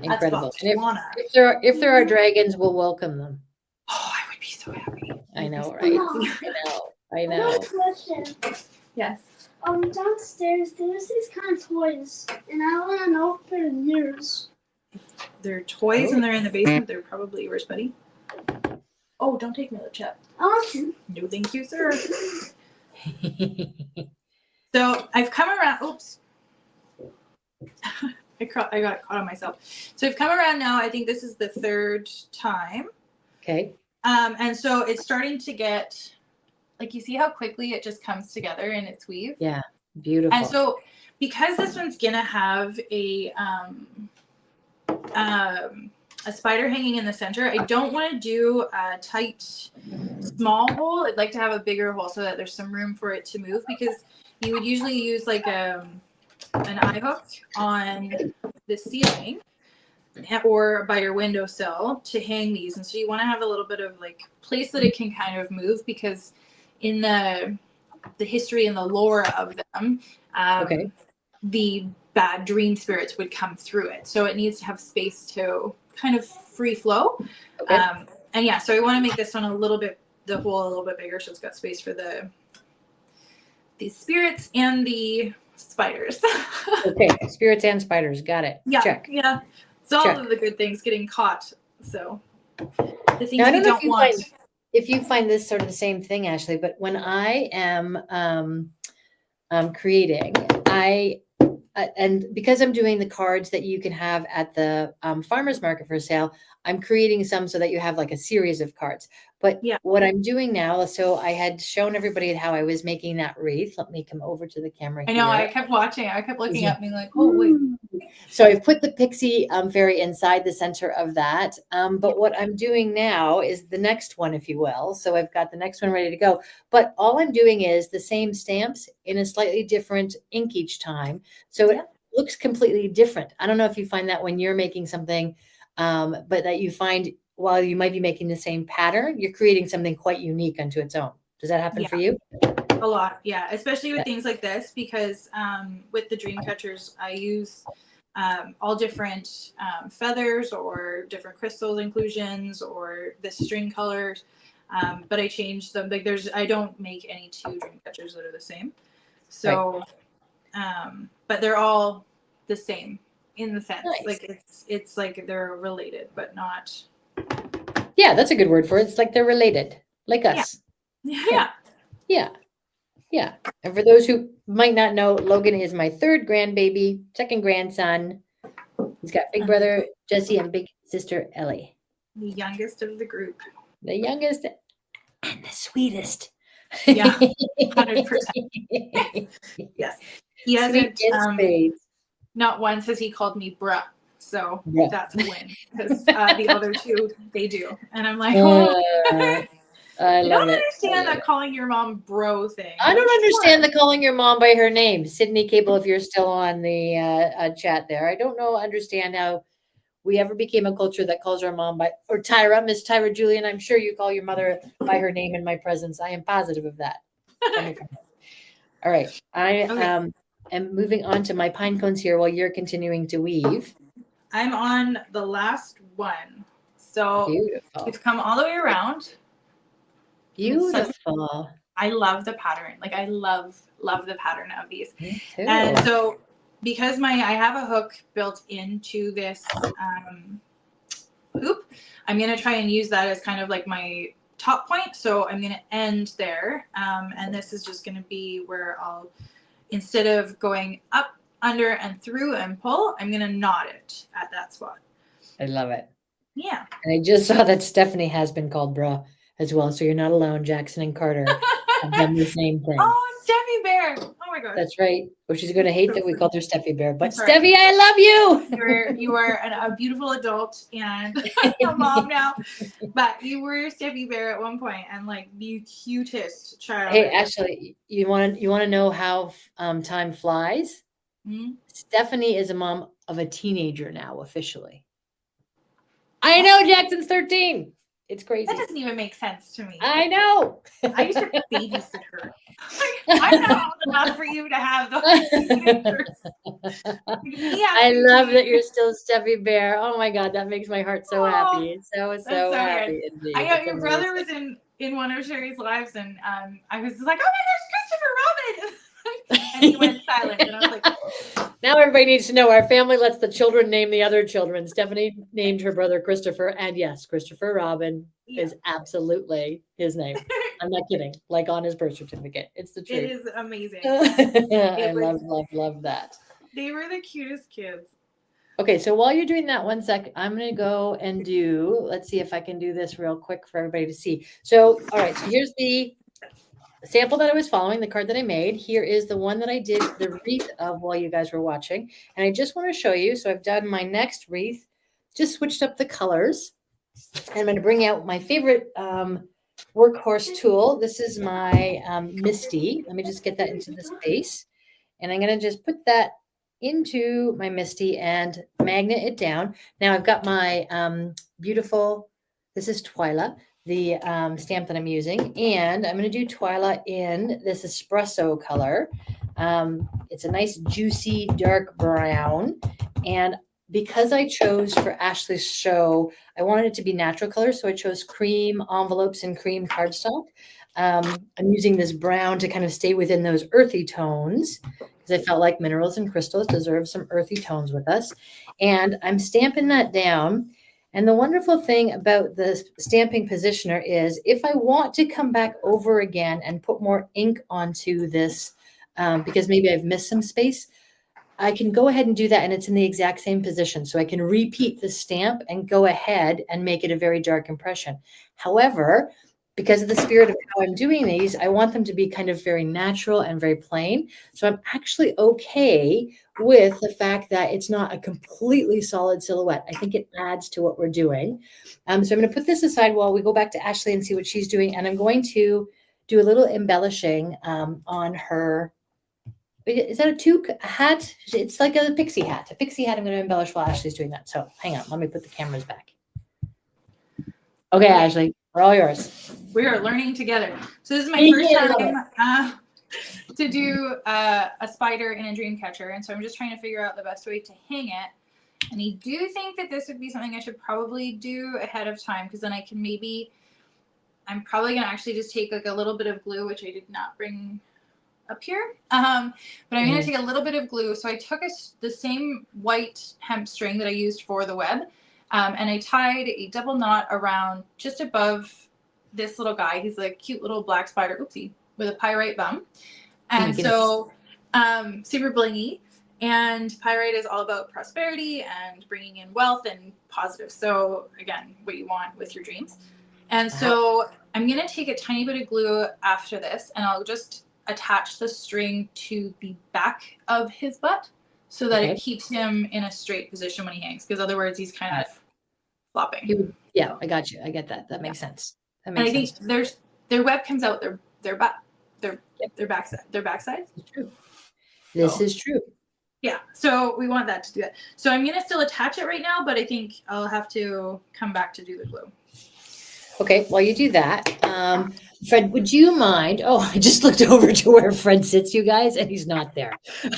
Incredible. And if there are dragons, we'll welcome them. Oh, I would be so happy. I know, right? I know. Question. Yes. Downstairs there's these kind of toys, and I want to know if they're yours. They're toys and they're in the basement. They're probably yours, buddy. Oh, don't take me to the chat. I want to. No, thank you, sir. So I've come around. Oops. I got caught on myself. So I've come around now. I think this is the third time. Okay. And so it's starting to get, like, you see how quickly it just comes together in its weave? Yeah, beautiful. And so because this one's going to have a spider hanging in the center, I don't want to do a tight, small hole. I'd like to have a bigger hole so that there's some room for it to move, because you would usually use like an eye hook on the ceiling or by your windowsill to hang these. And so you want to have a little bit of like place that it can kind of move, because in the history and the lore of them, the bad dream spirits would come through it. So it needs to have space to kind of free flow. Okay. And yeah, so I want to make this one the hole a little bit bigger, so it's got space for the spirits and the spiders. Okay. Spirits and spiders. Got it. Yeah. Check. Yeah. It's all Check. of the good things getting caught. So the things Now, I we don't know don't want. if you find this sort of the same thing, Ashley, but when I am creating, and because I'm doing the cards that you can have at the farmer's market for sale, I'm creating some so that you have like a series of cards. But Yeah. what I'm doing now, so I had shown everybody how I was making that wreath. Let me come over to the camera I know. here. I kept watching. I kept looking up and being like, oh, wait. So I've put the pixie fairy inside the center of that. But what I'm doing now is the next one, if you will. So I've got the next one ready to go. But all I'm doing is the same stamps in a slightly different ink each time. So it looks completely different. I don't know if you find that when you're making something, but that you find while you might be making the same pattern, you're creating something quite unique unto its own. Does that happen for you? A lot, yeah, especially with things like this, because with the dream catchers, I use all different feathers or different crystals inclusions or the string colors, but I change them. Like I don't make any two dream catchers that are the same. So, but they're all the same in the sense, like it's like they're related, but not. Yeah, that's a good word for it. It's like they're related, like us. Yeah. Yeah. Yeah. And for those who might not know, Logan is my third grandbaby, second grandson. He's got big brother Jesse and big sister Ellie. The youngest of the group. The youngest and the sweetest. Yeah. 100%. Yes. He hasn't, not once has he called me bruh. So that's a win, because the other two, they do. And I'm like, I don't understand that calling your mom bro thing. I don't understand the calling your mom by her name. Sydney Cable, if you're still on the chat there. I don't understand how we ever became a culture that calls our mom by, or Tyra, Miss Tyra Julian. I'm sure you call your mother by her name in my presence. I am positive of that. All right. I am moving on to my pine cones here while you're continuing to weave. I'm on the last one. So we've come all the way around. Beautiful. I love the pattern. Like I love the pattern of these. And so because I have a hook built into this hoop, I'm going to try and use that as kind of like my top point. So I'm going to end there. And this is just going to be where I'll, instead of going up, under, and through and pull, I'm going to knot it at that spot. I love it. Yeah. And I just saw that Stephanie has been called bruh as well. So you're not alone. Jackson and Carter have done the same thing. Oh, Steffi Bear. Oh my God. That's right. Well, she's going to hate that we called her Steffi Bear, but Steffi, I love you. You are a beautiful adult and a mom now, but you were Steffi Bear at one point and like the cutest child. Hey, Ashley, you want to know how time flies? Mm-hmm. Stephanie is a mom of a teenager now, officially. I know Jackson's 13. It's crazy. That doesn't even make sense to me. I know. I used to babysit her. I'm not old enough for you to have those teenagers. I love that you're still Steffi Bear. Oh my God, that makes my heart so happy. So happy. I know your brother was in one of Sherri's lives, and I was like, oh my gosh, Christopher Robin. And he went silent, and I was like, now everybody needs to know our family lets the children name the other children. Stephanie named her brother Christopher, and yes, Christopher Robin is absolutely his name. I'm not kidding. Like on his birth certificate, it's the truth. It is amazing. I love that. They were the cutest kids. Okay, so while you're doing that, one sec, I'm going to go and let's see if I can do this real quick for everybody to see. So, all right, so here's the sample that I was following, the card that I made. Here is the one that I did the wreath of while you guys were watching. And I just want to show you. So I've done my next wreath, just switched up the colors. And I'm going to bring out my favorite workhorse tool. This is my Misty. Let me just get that into the space. And I'm going to just put that into my Misty and magnet it down. Now I've got my beautiful, this is Twyla, the stamp that I'm using, and I'm going to do Twyla in this espresso color. It's a nice juicy dark brown, and because I chose for Ashley's show, I wanted it to be natural colors, so I chose cream envelopes and cream cardstock. I'm using this brown to kind of stay within those earthy tones because I felt like minerals and crystals deserve some earthy tones with us. And I'm stamping that down. And the wonderful thing about the stamping positioner is if I want to come back over again and put more ink onto this, because maybe I've missed some space, I can go ahead and do that, and it's in the exact same position. So I can repeat the stamp and go ahead and make it a very dark impression. However, because of the spirit of how I'm doing these, I want them to be kind of very natural and very plain. So I'm actually okay with the fact that it's not a completely solid silhouette. I think it adds to what we're doing. So I'm going to put this aside while we go back to Ashley and see what she's doing. And I'm going to do a little embellishing on her. Is that a toque hat? It's like a pixie hat. A pixie hat I'm going to embellish while Ashley's doing that. So hang on. Let me put the cameras back. Okay, Ashley, we're all yours. We are learning together. So this is my first time to do a spider in a dream catcher. And so I'm just trying to figure out the best way to hang it. And I do think that this would be something I should probably do ahead of time because then I can I'm probably going to actually just take like a little bit of glue, which I did not bring up here. But I'm going to take a little bit of glue. So I took the same white hemp string that I used for the web. And I tied a double knot around just above this little guy. He's a cute little black spider, oopsie, with a pyrite bum. And so super blingy. And pyrite is all about prosperity and bringing in wealth and positive. So again, what you want with your dreams. And so I'm going to take a tiny bit of glue after this, and I'll just attach the string to the back of his butt so that it keeps him in a straight position when he hangs, because otherwise he's kind of flopping. Yeah, I got you. I get that. That makes sense. That makes sense. And I think their web comes out their butt, their backside. This is true. This is true. Yeah, so we want that to do that. So I'm going to still attach it right now, but I think I'll have to come back to do the glue. Okay, while you do that, Fred, would you mind? Oh, I just looked over to where Fred sits, you guys, and he's not there.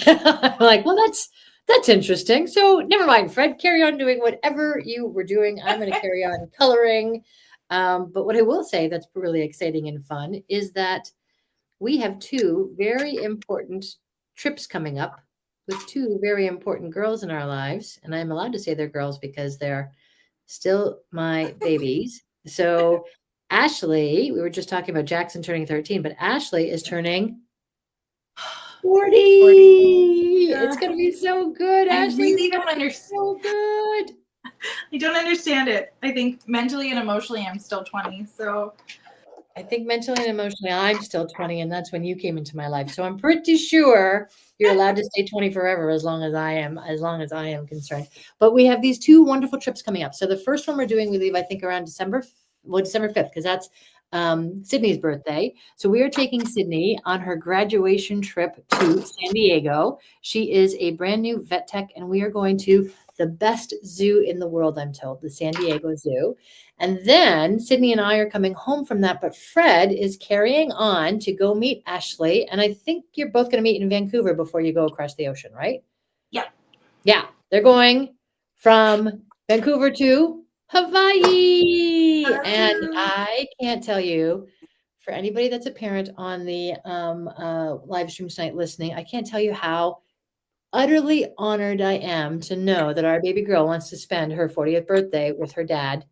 I'm like, well, that's interesting. So never mind, Fred, carry on doing whatever you were doing. I'm going to carry on coloring. But what I will say that's really exciting and fun is that we have two very important trips coming up with two very important girls in our lives. And I'm allowed to say they're girls because they're still my babies. So Ashley, we were just talking about Jackson turning 13, but Ashley is turning 40. It's going to be so good, Ashley. I really don't understand. So good. I don't understand it. I think mentally and emotionally I'm still 20. So I think mentally and emotionally I'm still 20, and that's when you came into my life. So I'm pretty sure you're allowed to stay 20 forever as long as I am concerned. But we have these two wonderful trips coming up. So the first one we're doing, we leave, I think, around December 5th, because that's Sydney's birthday. So we are taking Sydney on her graduation trip to San Diego. She is a brand new vet tech, and we are going to the best zoo in the world, I'm told, the San Diego Zoo. And then Sydney and I are coming home from that, but Fred is carrying on to go meet Ashley. And I think you're both going to meet in Vancouver before you go across the ocean, right? Yeah. Yeah. They're going from Vancouver to Hawaii. And I can't tell you, for anybody that's a parent on the live stream tonight listening, I can't tell you how utterly honored I am to know that our baby girl wants to spend her 40th birthday with her dad.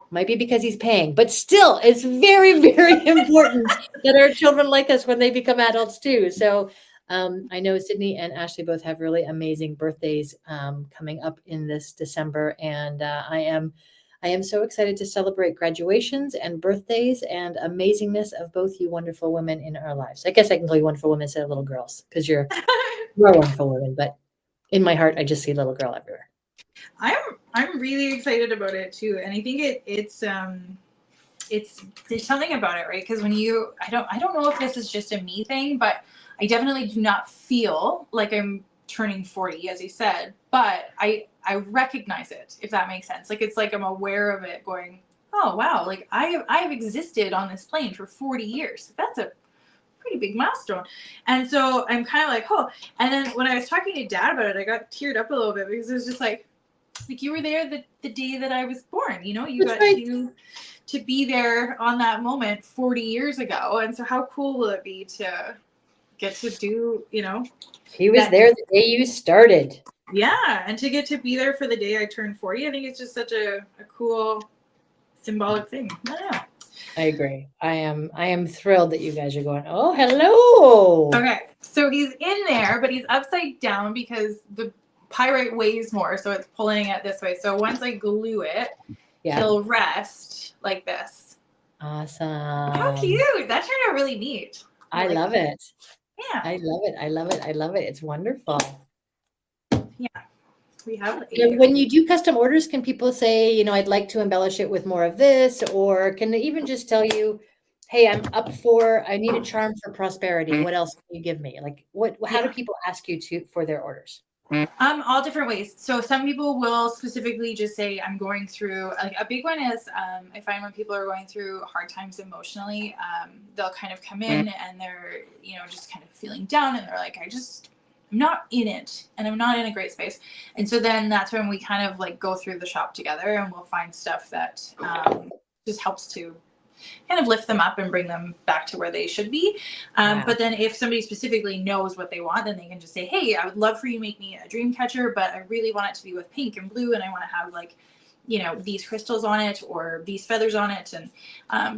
Might be because he's paying, but still, it's very, very important that our children like us when they become adults too. So I know Sydney and Ashley both have really amazing birthdays coming up in this December, and I am so excited to celebrate graduations and birthdays and amazingness of both you wonderful women in our lives. I guess I can call you wonderful women instead of little girls because you're wonderful women, but in my heart, I just see little girl everywhere. I'm really excited about it too, and I think it's there's something about it, right? Because when I don't know if this is just a me thing, but I definitely do not feel like I'm turning 40, as you said, but I recognize it, if that makes sense. Like it's like I'm aware of it, going, oh wow, like I have existed on this plane for 40 years. That's a pretty big milestone. And so I'm kind of like, oh, and then when I was talking to Dad about it, I got teared up a little bit because it was just like, like you were there the day that I was born, you know, you That's got right. to be there on that moment 40 years ago. And so how cool will it be to get to do, you know, He was that, there the day you started. yeah, and to get to be there for the day I turned 40, I think it's just such a cool symbolic thing. I don't know. I agree. I am thrilled that you guys are going, oh, hello. Okay, so he's in there, but he's upside down because the pyrite weighs more, so it's pulling it this way. So once I glue it, Yeah. he'll rest like this. Awesome. How cute! That turned out really neat. I like love that. it. Yeah. I love it. I love it. I love it. It's wonderful. Yeah. We have When you do custom orders, can people say, you know, I'd like to embellish it with more of this, or can they even just tell you, hey, I need a charm for prosperity. What else can you give me? Like how do people ask you for their orders? All different ways. So some people will specifically just say, I'm going through, like a big one is, I find when people are going through hard times emotionally, they'll kind of come in and they're, you know, just kind of feeling down and they're like, I'm not in it and I'm not in a great space. And so then that's when we kind of like go through the shop together and we'll find stuff that just helps to kind of lift them up and bring them back to where they should be. But then if somebody specifically knows what they want, then they can just say, hey, I would love for you to make me a dream catcher, but I really want it to be with pink and blue. And I want to have like, you know, these crystals on it or these feathers on it and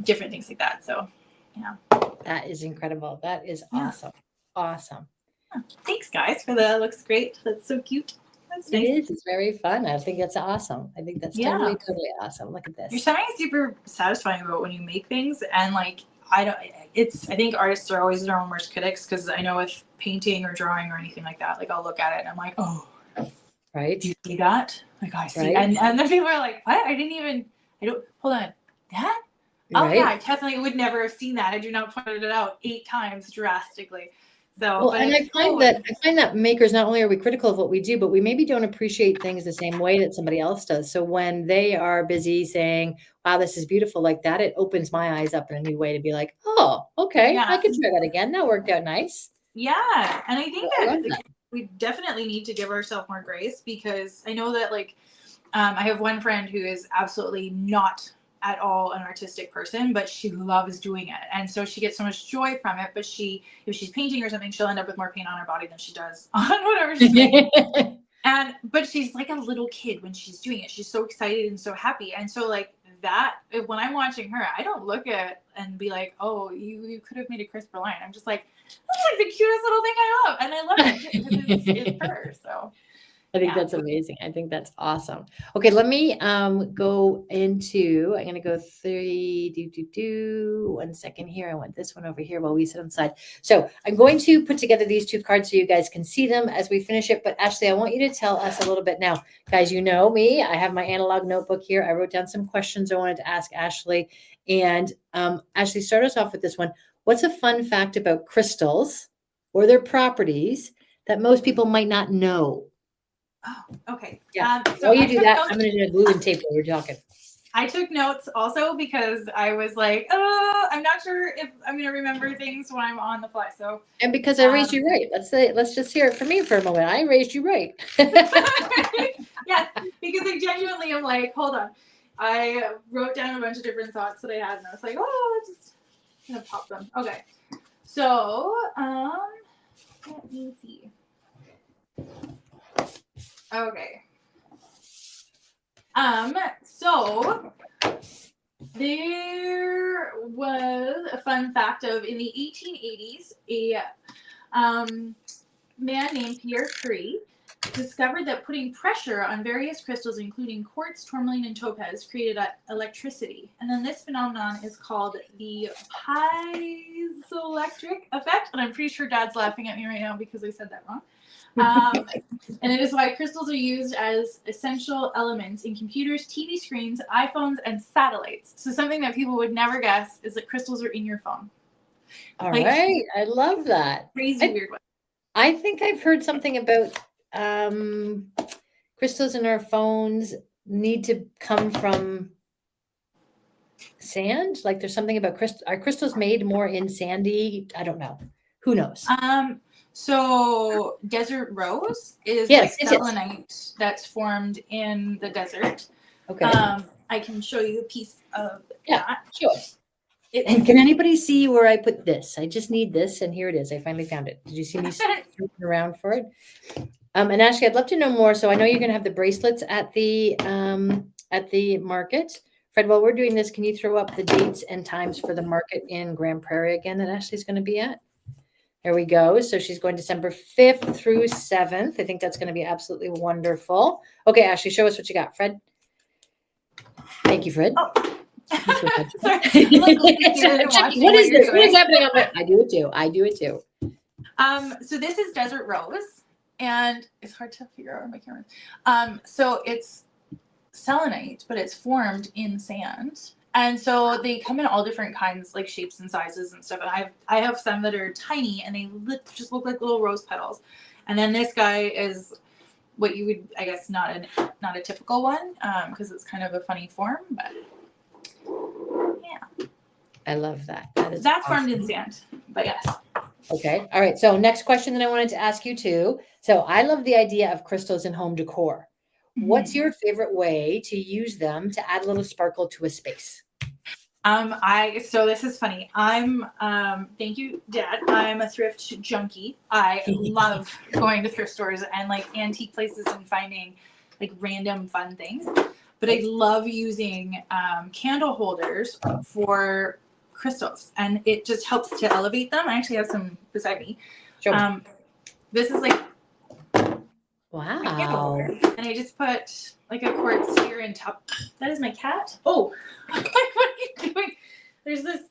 different things like that. So, yeah. That is incredible. That is awesome. Awesome. Yeah. Thanks, guys, for that. Looks great. That's so cute. That's nice. It is. It's very fun. I think that's awesome. I think that's totally awesome. Look at this. There's something super satisfying about when you make things and like I think artists are always their own worst critics because I know with painting or drawing or anything like that, like I'll look at it and I'm like, oh, right. Do you see that? Like I see, right. and then people are like, what? Hold on, that? Oh yeah, I definitely would never have seen that. I do not pointed it out 8 times drastically. So, well, and I find that makers, not only are we critical of what we do, but we maybe don't appreciate things the same way that somebody else does. So when they are busy saying, wow, this is beautiful like that, it opens my eyes up in a new way to be like, oh, okay, I can try that again. That worked out nice. Yeah. And I think that we definitely need to give ourselves more grace because I know that like, I have one friend who is absolutely not at all an artistic person, but she loves doing it. And so she gets so much joy from it. But if she's painting or something, she'll end up with more paint on her body than she does on whatever she's doing. But she's like a little kid when she's doing it. She's so excited and so happy. And so like that, when I'm watching her, I don't look at and be like, oh, you could have made a crisper line. I'm just like, that's like the cutest little thing I love. And I love it because it's her. So I think that's amazing. I think that's awesome. Okay, let me go into, I'm going to go 1 second here. I want this one over here while we sit on the side. So I'm going to put together these 2 cards so you guys can see them as we finish it. But Ashley, I want you to tell us a little bit now. Guys, you know me. I have my analog notebook here. I wrote down some questions I wanted to ask Ashley. And Ashley, start us off with this one. What's a fun fact about crystals or their properties that most people might not know? Oh, okay. Yeah. So while you do that, I'm going to do a glue and tape while we're talking. I took notes also because I was like, oh, I'm not sure if I'm going to remember things when I'm on the fly. So, and because I raised you right, let's just hear it from me for a moment. I raised you right. Yeah, because I genuinely am like, hold on. I wrote down a bunch of different thoughts that I had, and I was like, oh, just gonna pop them. Okay. So, let me see. Okay. So there was a fun fact of in the 1880s, a man named Pierre Curie discovered that putting pressure on various crystals, including quartz, tourmaline, and topaz, created electricity. And then this phenomenon is called the piezoelectric effect. And I'm pretty sure Dad's laughing at me right now because I said that wrong. And it is why crystals are used as essential elements in computers, TV screens, iPhones, and satellites. So something that people would never guess is that crystals are in your phone. All right. I love that. Crazy weird one. I think I've heard something about crystals in our phones need to come from sand. Like there's something about are crystals made more in sandy? I don't know. Who knows? So desert rose is Yes, like yes, yes. selenite that's formed in the desert. Okay. I can show you a piece of Yeah, that. show us. And can anybody see where I put this? I just need this, and here it is. I finally found it. Did you see me searching around for it? And Ashley, I'd love to know more. So I know you're going to have the bracelets at the market. Fred, while we're doing this, can you throw up the dates and times for the market in Grand Prairie again that Ashley's going to be at? There we go. So she's going December 5th through 7th. I think that's going to be absolutely wonderful. Okay, Ashley, show us what you got, Fred. Thank you, Fred. Oh. Sorry. I'm like what is this? What is happening on my? I do it too. I do it too. So this is desert rose, and it's hard to figure out where my camera is. So it's selenite, but it's formed in sand. And so they come in all different kinds, like shapes and sizes and stuff. And I have some that are tiny, and they just look like little rose petals. And then this guy is what you would, I guess, not a typical one, because it's kind of a funny form, but yeah. I love that. That's awesome. formed in sand, but yes. Okay. All right. So next question that I wanted to ask you too. So I love the idea of crystals in home decor. What's your favorite way to use them to add a little sparkle to a space? So this is funny. Thank you, Dad. I'm a thrift junkie. I love going to thrift stores and like antique places and finding like random fun things. But I love using candle holders for crystals, and it just helps to elevate them. I actually have some beside me. Sure. This is like wow. a candle holder, and I just put like a quartz here in top. That is my cat. Oh, what are you doing? There's this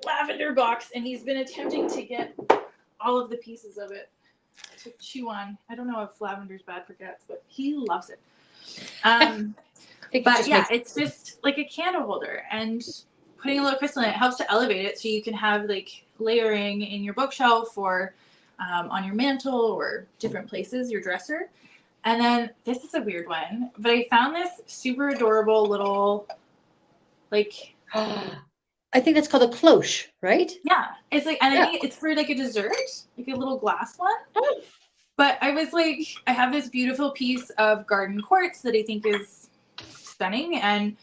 lavender box, and he's been attempting to get all of the pieces of it to chew on. I don't know if lavender's bad for cats, but he loves it. But yeah, it's just like a candle holder, and putting a little crystal in it helps to elevate it, so you can have like layering in your bookshelf or on your mantle or different places, your dresser. And then this is a weird one, but I found this super adorable little like I think that's called a cloche, right? Yeah, it's like, and I think it's for like a dessert, like a little glass one. Oh. But I was like, I have this beautiful piece of garden quartz that I think is stunning, and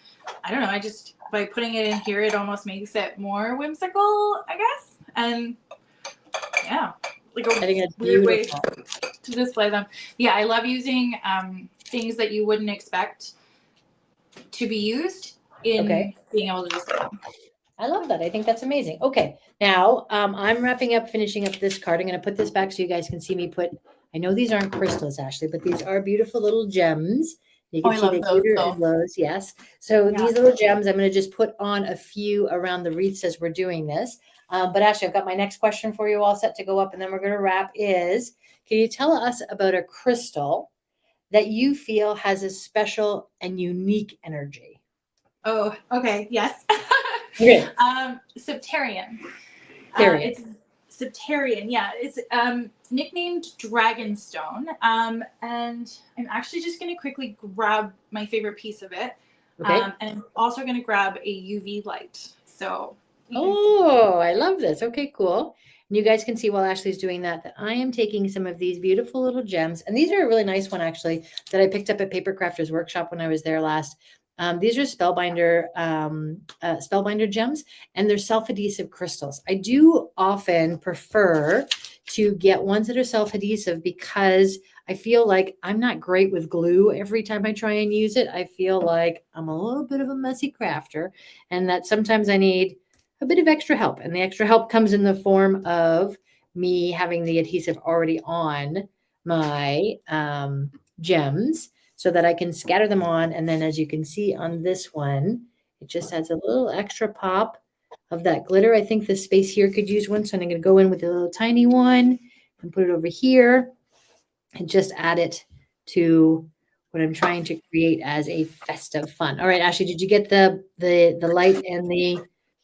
I don't know, I just, by putting it in here, it almost makes it more whimsical, I guess. And yeah, like a weird way to display them. Yeah, I love using things that you wouldn't expect to be used in being able to display them. I love that. I think that's amazing. Okay. Now I'm finishing up this card. I'm going to put this back so you guys can see me put, I know these aren't crystals, Ashley, but these are beautiful little gems. You can see the glitter and those. Yes. So these little gems, I'm going to just put on a few around the wreaths as we're doing this. But Ashley, I've got my next question for you all set to go up, and then we're going to wrap is, can you tell us about a crystal that you feel has a special and unique energy? Oh, okay. Yes. Okay. Septarian. It's Septarian. Yeah. It's nicknamed Dragonstone. And I'm actually just going to quickly grab my favorite piece of it. Okay. And I'm also going to grab a UV light. So. Oh, I love this. Okay, cool. And you guys can see while Ashley's doing that I am taking some of these beautiful little gems. And these are a really nice one, actually, that I picked up at Paper Crafters Workshop when I was there last. These are spellbinder gems, and they're self-adhesive crystals. I do often prefer to get ones that are self-adhesive because I feel like I'm not great with glue every time I try and use it. I feel like I'm a little bit of a messy crafter, and that sometimes I need a bit of extra help. And the extra help comes in the form of me having the adhesive already on my gems so that I can scatter them on. And then as you can see on this one, it just adds a little extra pop of that glitter. I think the space here could use one. So I'm going to go in with a little tiny one and put it over here and just add it to what I'm trying to create as a festive fun. All right, Ashley, did you get the light and the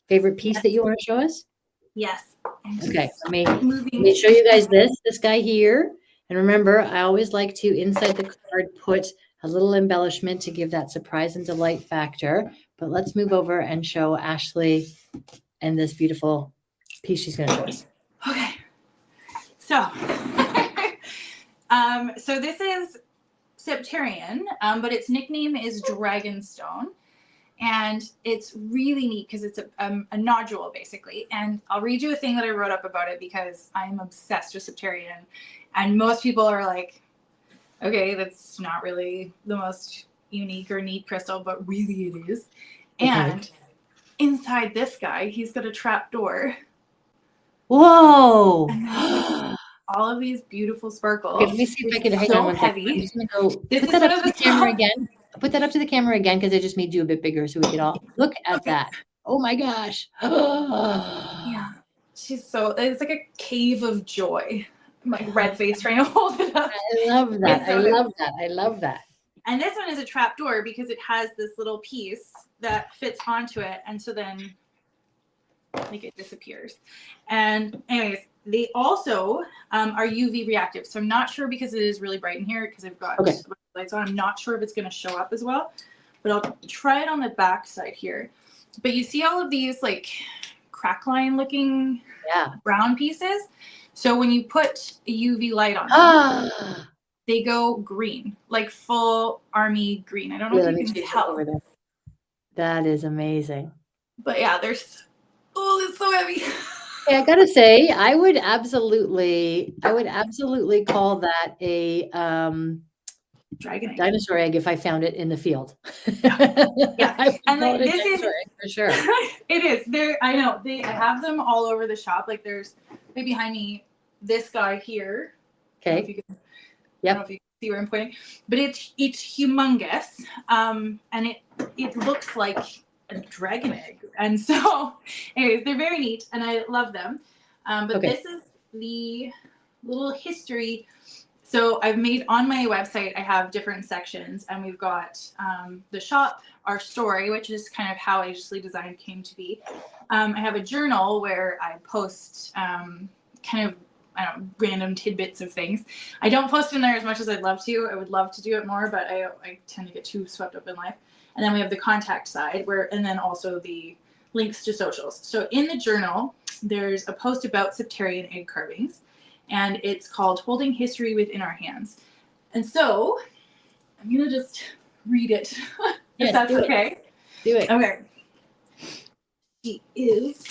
favorite piece that you want to show us? Yes. Okay, let me show you guys this guy here. And remember, I always like to, inside the card, put a little embellishment to give that surprise and delight factor. But let's move over and show Ashley and this beautiful piece she's going to show us. Okay. So So this is Septarian, but its nickname is Dragonstone. And it's really neat because it's a nodule, basically. And I'll read you a thing that I wrote up about it because I'm obsessed with Septarian. And most people are like, okay, that's not really the most unique or neat crystal, but really it is. Okay. And inside this guy, he's got a trap door. Whoa. And there's like all of these beautiful sparkles. Okay, let me see if I can hang on one second. I'm just gonna go This put is that one up of to the the camera top- again. Put that up to the camera again because I just made you a bit bigger so we could all look at that. Oh my gosh. Yeah. It's like a cave of joy. I'm like red face trying to hold it up. I love that. I love that. I love that. And this one is a trap door because it has this little piece that fits onto it. And so then like it disappears. And anyways, they also are UV reactive. So I'm not sure because it is really bright in here because I've got lights on. I'm not sure if it's going to show up as well, but I'll try it on the back side here. But you see all of these like crackline looking brown pieces. So when you put a UV light on them, they go green, like full army green. I don't know if you can tell. Over there. That is amazing. But yeah, there's it's so heavy. Yeah, I gotta say, I would absolutely call that a dragon egg. Dinosaur egg if I found it in the field. Yeah. And like this is for sure. It is. I know. I have them all over the shop. Like there's right behind me this guy here. Okay. I don't know if you can see where I'm pointing. But it's humongous. And it looks like a dragon egg. And so anyways, they're very neat and I love them. But this is the little history. So I've made on my website, I have different sections and we've got the shop, our story, which is kind of how Agelessly Design came to be. I have a journal where I post kind of, I don't know, random tidbits of things. I don't post in there as much as I'd love to. I would love to do it more, but I tend to get too swept up in life. And then we have the contact side and then also the links to socials. So in the journal, there's a post about Septarian egg carvings. And it's called Holding History Within Our Hands. And so I'm going to just read it, if that's okay. Do it. Okay. She is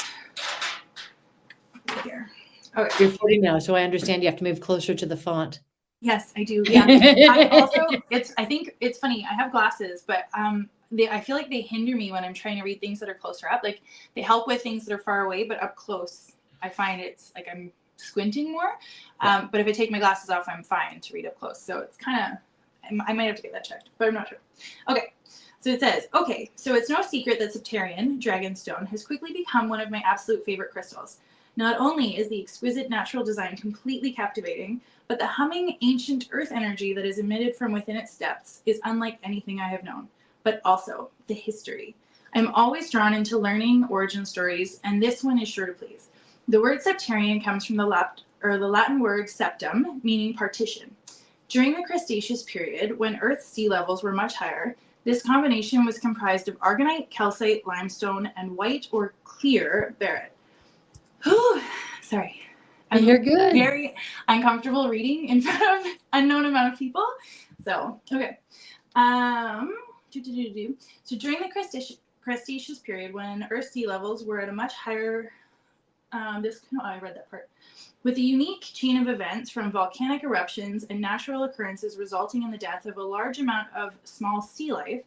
here. Okay. You're 40 now, so I understand you have to move closer to the font. Yes, I do. Yeah. I think it's funny. I have glasses, but I feel like they hinder me when I'm trying to read things that are closer up. Like they help with things that are far away, but up close, I find it's like I'm squinting more. But if I take my glasses off, I'm fine to read up close. So it's kind of, I might have to get that checked, but I'm not sure. Okay. So it says, okay, so it's no secret that Septarian Dragonstone has quickly become one of my absolute favorite crystals. Not only is the exquisite natural design completely captivating, but the humming ancient earth energy that is emitted from within its depths is unlike anything I have known, but also the history. I'm always drawn into learning origin stories, and this one is sure to please. The word Septarian comes from the Latin word septum, meaning partition. During the Cretaceous period, when Earth's sea levels were much higher, this combination was comprised of aragonite, calcite, limestone, and white or clear barite. Sorry. You're good. Very uncomfortable reading in front of an unknown amount of people. So, okay. So during the Cretaceous period, when Earth's sea levels were at a much higher I read that part. With a unique chain of events from volcanic eruptions and natural occurrences resulting in the death of a large amount of small sea life,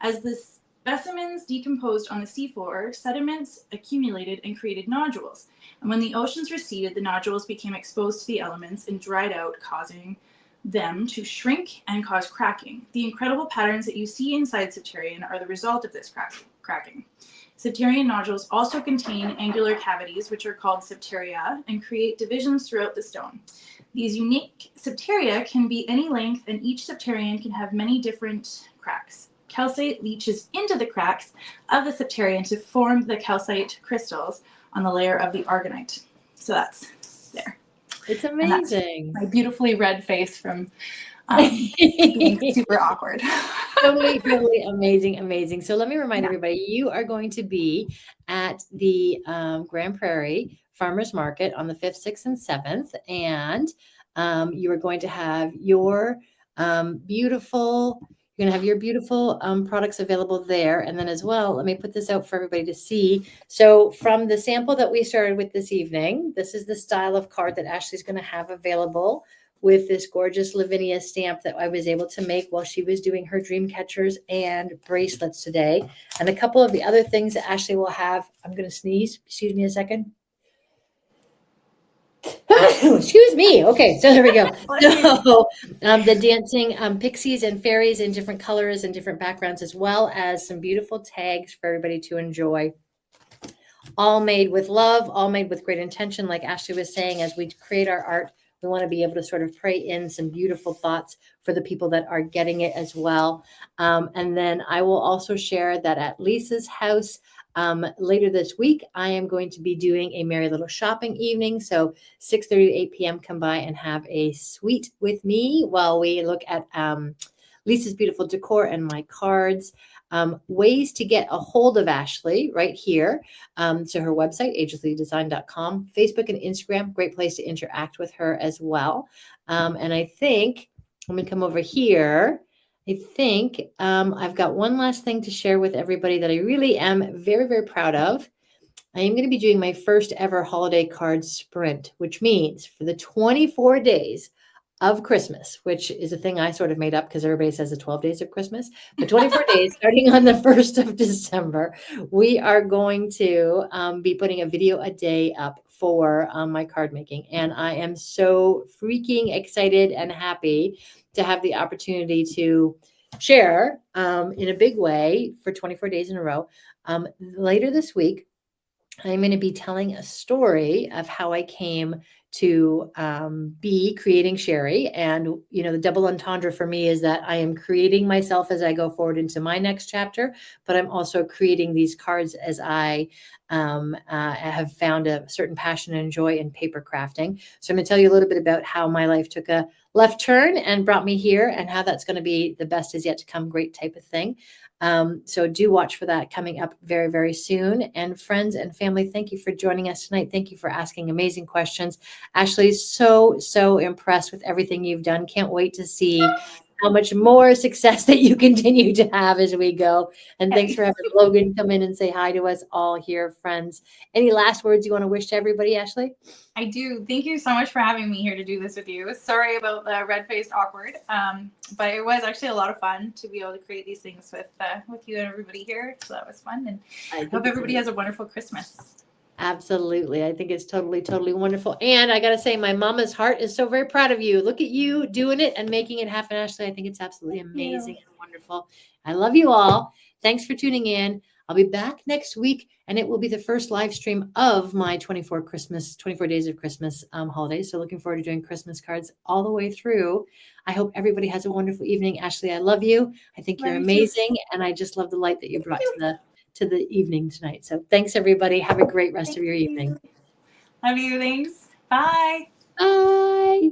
as the specimens decomposed on the seafloor, sediments accumulated and created nodules. And when the oceans receded, the nodules became exposed to the elements and dried out, causing them to shrink and cause cracking. The incredible patterns that you see inside Septarian are the result of this cracking. Septarian nodules also contain angular cavities, which are called septaria, and create divisions throughout the stone. These unique septaria can be any length, and each septarian can have many different cracks. Calcite leaches into the cracks of the septarian to form the calcite crystals on the layer of the aragonite. So that's there. It's amazing. My beautifully red face from being super awkward. Totally amazing. So let me remind everybody, you are going to be at the Grand Prairie Farmers Market on the 5th, 6th, and 7th. And You are going to have your beautiful you're going to have your beautiful products available there. And then as well, let me put this out for everybody to see. So from the sample that we started with this evening, this is the style of card that Ashley's going to have available with this gorgeous Lavinia stamp that I was able to make while she was doing her dream catchers and bracelets today. And a couple of the other things that Ashley will have. I'm going to sneeze. Excuse me a second. Excuse me. Okay, so there we go. So the dancing pixies and fairies in different colors and different backgrounds, as well as some beautiful tags for everybody to enjoy. All made with love, all made with great intention. Like Ashley was saying, as we create our art, we want to be able to sort of pray in some beautiful thoughts for the people that are getting it as well. And then I will also share that at Lisa's house, later this week, I am going to be doing a merry little shopping evening. So 6:30 to 8 p.m. come by and have a sweet with me while we look at Lisa's beautiful decor and my cards. Ways to get a hold of Ashley right here. So her website, agelesslydesign.com, Facebook and Instagram, great place to interact with her as well. And I think, let me come over here. I think I've got one last thing to share with everybody that I really am very, very proud of. I am going to be doing my first ever holiday card sprint, which means for the 24 days of Christmas, which is a thing I sort of made up because everybody says the 12 days of Christmas, but 24 days starting on the 1st of December, we are going to be putting a video a day up for my card making. And I am so freaking excited and happy to have the opportunity to share in a big way for 24 days in a row. Later this week, I'm going to be telling a story of how I came to be creating Sherri. And, you know, the double entendre for me is that I am creating myself as I go forward into my next chapter, but I'm also creating these cards as I have found a certain passion and joy in paper crafting. So I'm going to tell you a little bit about how my life took a left turn and brought me here and how that's going to be the best is yet to come, great type of thing. So do watch for that coming up very, very soon. And friends and family, thank you for joining us tonight. Thank you for asking amazing questions. Ashley's so impressed with everything you've done. Can't wait to see how much more success that you continue to have as we go. And thanks for having Logan come in and say hi to us all here, friends. Any last words you want to wish to everybody, Ashley? I do. Thank you so much for having me here to do this with you. Sorry about the red-faced awkward, but it was actually a lot of fun to be able to create these things with you and everybody here. So that was fun, and I hope everybody has a wonderful Christmas. Absolutely. I think it's totally wonderful. And I got to say, my mama's heart is so very proud of you. Look at you doing it and making it happen, Ashley. I think it's absolutely amazing and wonderful. I love you all. Thanks for tuning in. I'll be back next week, and it will be the first live stream of my 24 days of Christmas holidays. So looking forward to doing Christmas cards all the way through. I hope everybody has a wonderful evening. Ashley, I love you. I think you're amazing. And I just love the light that you brought to the evening tonight. So thanks, everybody. Have a great rest of your evening. Love you. Thanks. Bye. Bye.